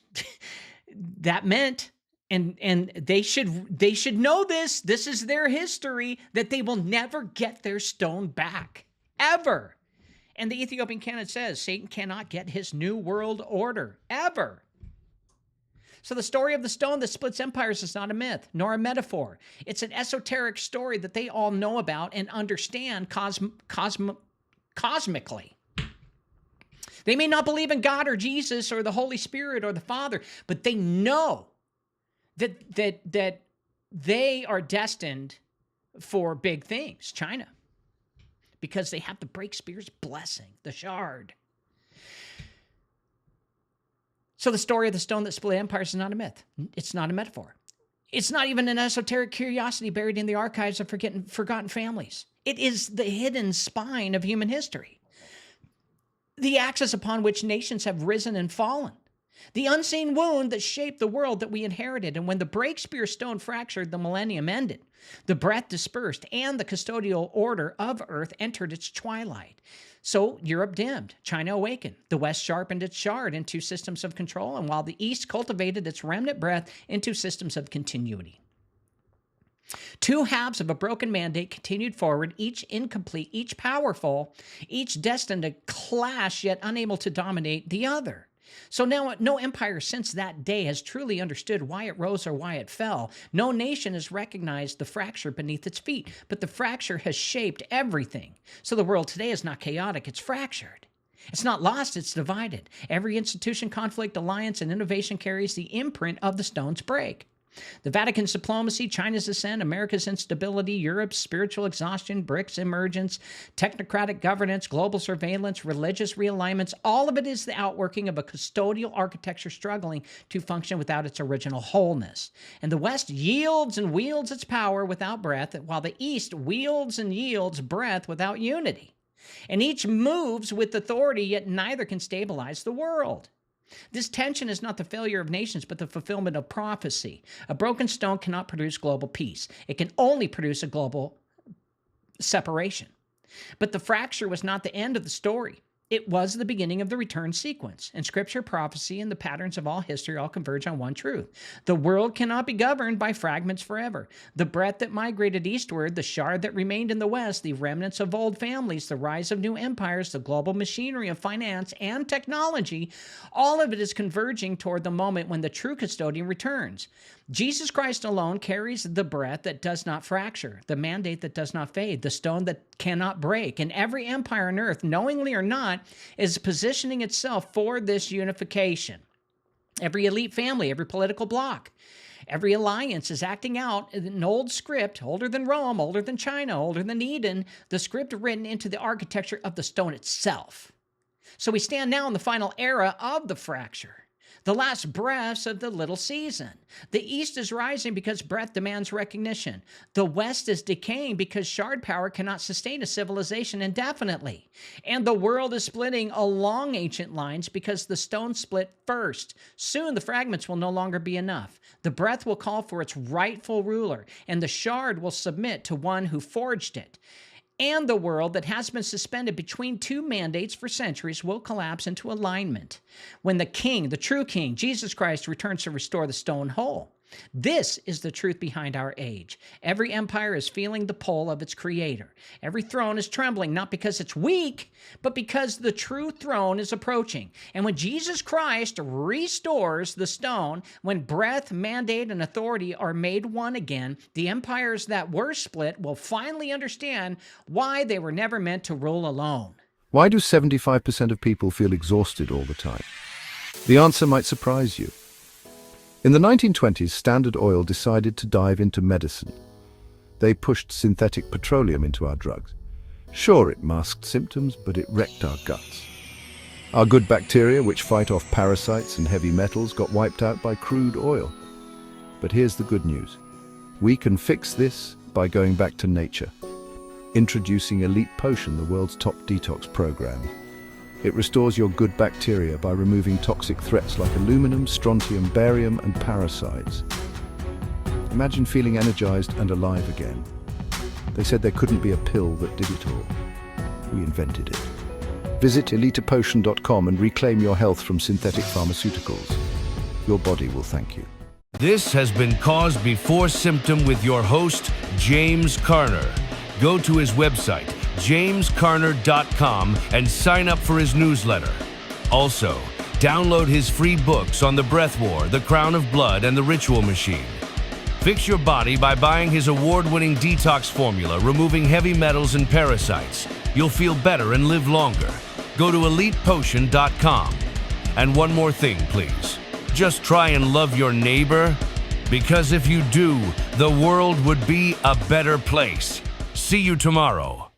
that meant, and they should know this is their history, that they will never get their stone back, ever. And the Ethiopian canon says Satan cannot get his new world order, ever. So the story of the stone that splits empires is not a myth, nor a metaphor. It's an esoteric story that they all know about and understand cosmically. They may not believe in God or Jesus or the Holy Spirit or the Father, but they know that they are destined for big things, China, because they have the Breakspeare's blessing, the shard. So the story of the stone that split empires is not a myth. It's not a metaphor. It's not even an esoteric curiosity buried in the archives of forgotten families. It is the hidden spine of human history, the axis upon which nations have risen and fallen, the unseen wound that shaped the world that we inherited. And when the Breakspeare stone fractured, the Millennium ended, the breath dispersed, and the custodial order of Earth entered its twilight. So Europe dimmed, China awakened, the West sharpened its shard into systems of control, and while the East cultivated its remnant breath into systems of continuity. Two halves of a broken mandate continued forward, each incomplete, each powerful, each destined to clash yet unable to dominate the other. So now no empire since that day has truly understood why it rose or why it fell. No nation has recognized the fracture beneath its feet, but the fracture has shaped everything. So the world today is not chaotic, it's fractured. It's not lost, it's divided. Every institution, conflict, alliance, and innovation carries the imprint of the stone's break. The Vatican's diplomacy, China's ascent, America's instability, Europe's spiritual exhaustion, BRICS emergence, technocratic governance, global surveillance, religious realignments, all of it is the outworking of a custodial architecture struggling to function without its original wholeness. And the West yields and wields its power without breath, while the East wields and yields breath without unity. And each moves with authority, yet neither can stabilize the world. This tension is not the failure of nations, but the fulfillment of prophecy. A broken stone cannot produce global peace. It can only produce a global separation. But the fracture was not the end of the story. It was the beginning of the return sequence. And Scripture, prophecy, and the patterns of all history all converge on one truth. The world cannot be governed by fragments forever. The breath that migrated eastward, the shard that remained in the west, the remnants of old families, the rise of new empires, the global machinery of finance and technology, all of it is converging toward the moment when the true custodian returns. Jesus Christ alone carries the breath that does not fracture, the mandate that does not fade, the stone that cannot break. And every empire on earth, knowingly or not, is positioning itself for this unification. Every elite family, every political bloc, every alliance is acting out an old script, older than Rome, older than China, older than Eden, the script written into the architecture of the stone itself. So we stand now in the final era of the fracture. The last breaths of the little season. The East is rising because breath demands recognition. The West is decaying because shard power cannot sustain a civilization indefinitely. And the world is splitting along ancient lines because the stone split first. Soon the fragments will no longer be enough. The breath will call for its rightful ruler, and the shard will submit to one who forged it. And the world that has been suspended between two mandates for centuries will collapse into alignment when the King, the true King, Jesus Christ, returns to restore the stone whole. This is the truth behind our age. Every empire is feeling the pull of its creator. Every throne is trembling, not because it's weak, but because the true throne is approaching. And when Jesus Christ restores the stone, when breath, mandate, and authority are made one again, the empires that were split will finally understand why they were never meant to rule alone. Why do 75% of people feel exhausted all the time? The answer might surprise you. In the 1920s, Standard Oil decided to dive into medicine. They pushed synthetic petroleum into our drugs. Sure, it masked symptoms, but it wrecked our guts. Our good bacteria, which fight off parasites and heavy metals, got wiped out by crude oil. But here's the good news. We can fix this by going back to nature. Introducing Elite Potion, the world's top detox program. It restores your good bacteria by removing toxic threats like aluminum, strontium, barium, and parasites. Imagine feeling energized and alive again. They said there couldn't be a pill that did it all. We invented it. Visit elitepotion.com and reclaim your health from synthetic pharmaceuticals. Your body will thank you. This has been Cause Before Symptom with your host, James Carner. Go to his website, jamescarner.com, and sign up for his newsletter. Also, download his free books on the breath war, the crown of blood, and the ritual machine. Fix your body by buying his award-winning detox formula, removing heavy metals and parasites. You'll feel better and live longer. Go to elitepotion.com. And one more thing, please. Just try and love your neighbor, because if you do, the world would be a better place. See you tomorrow.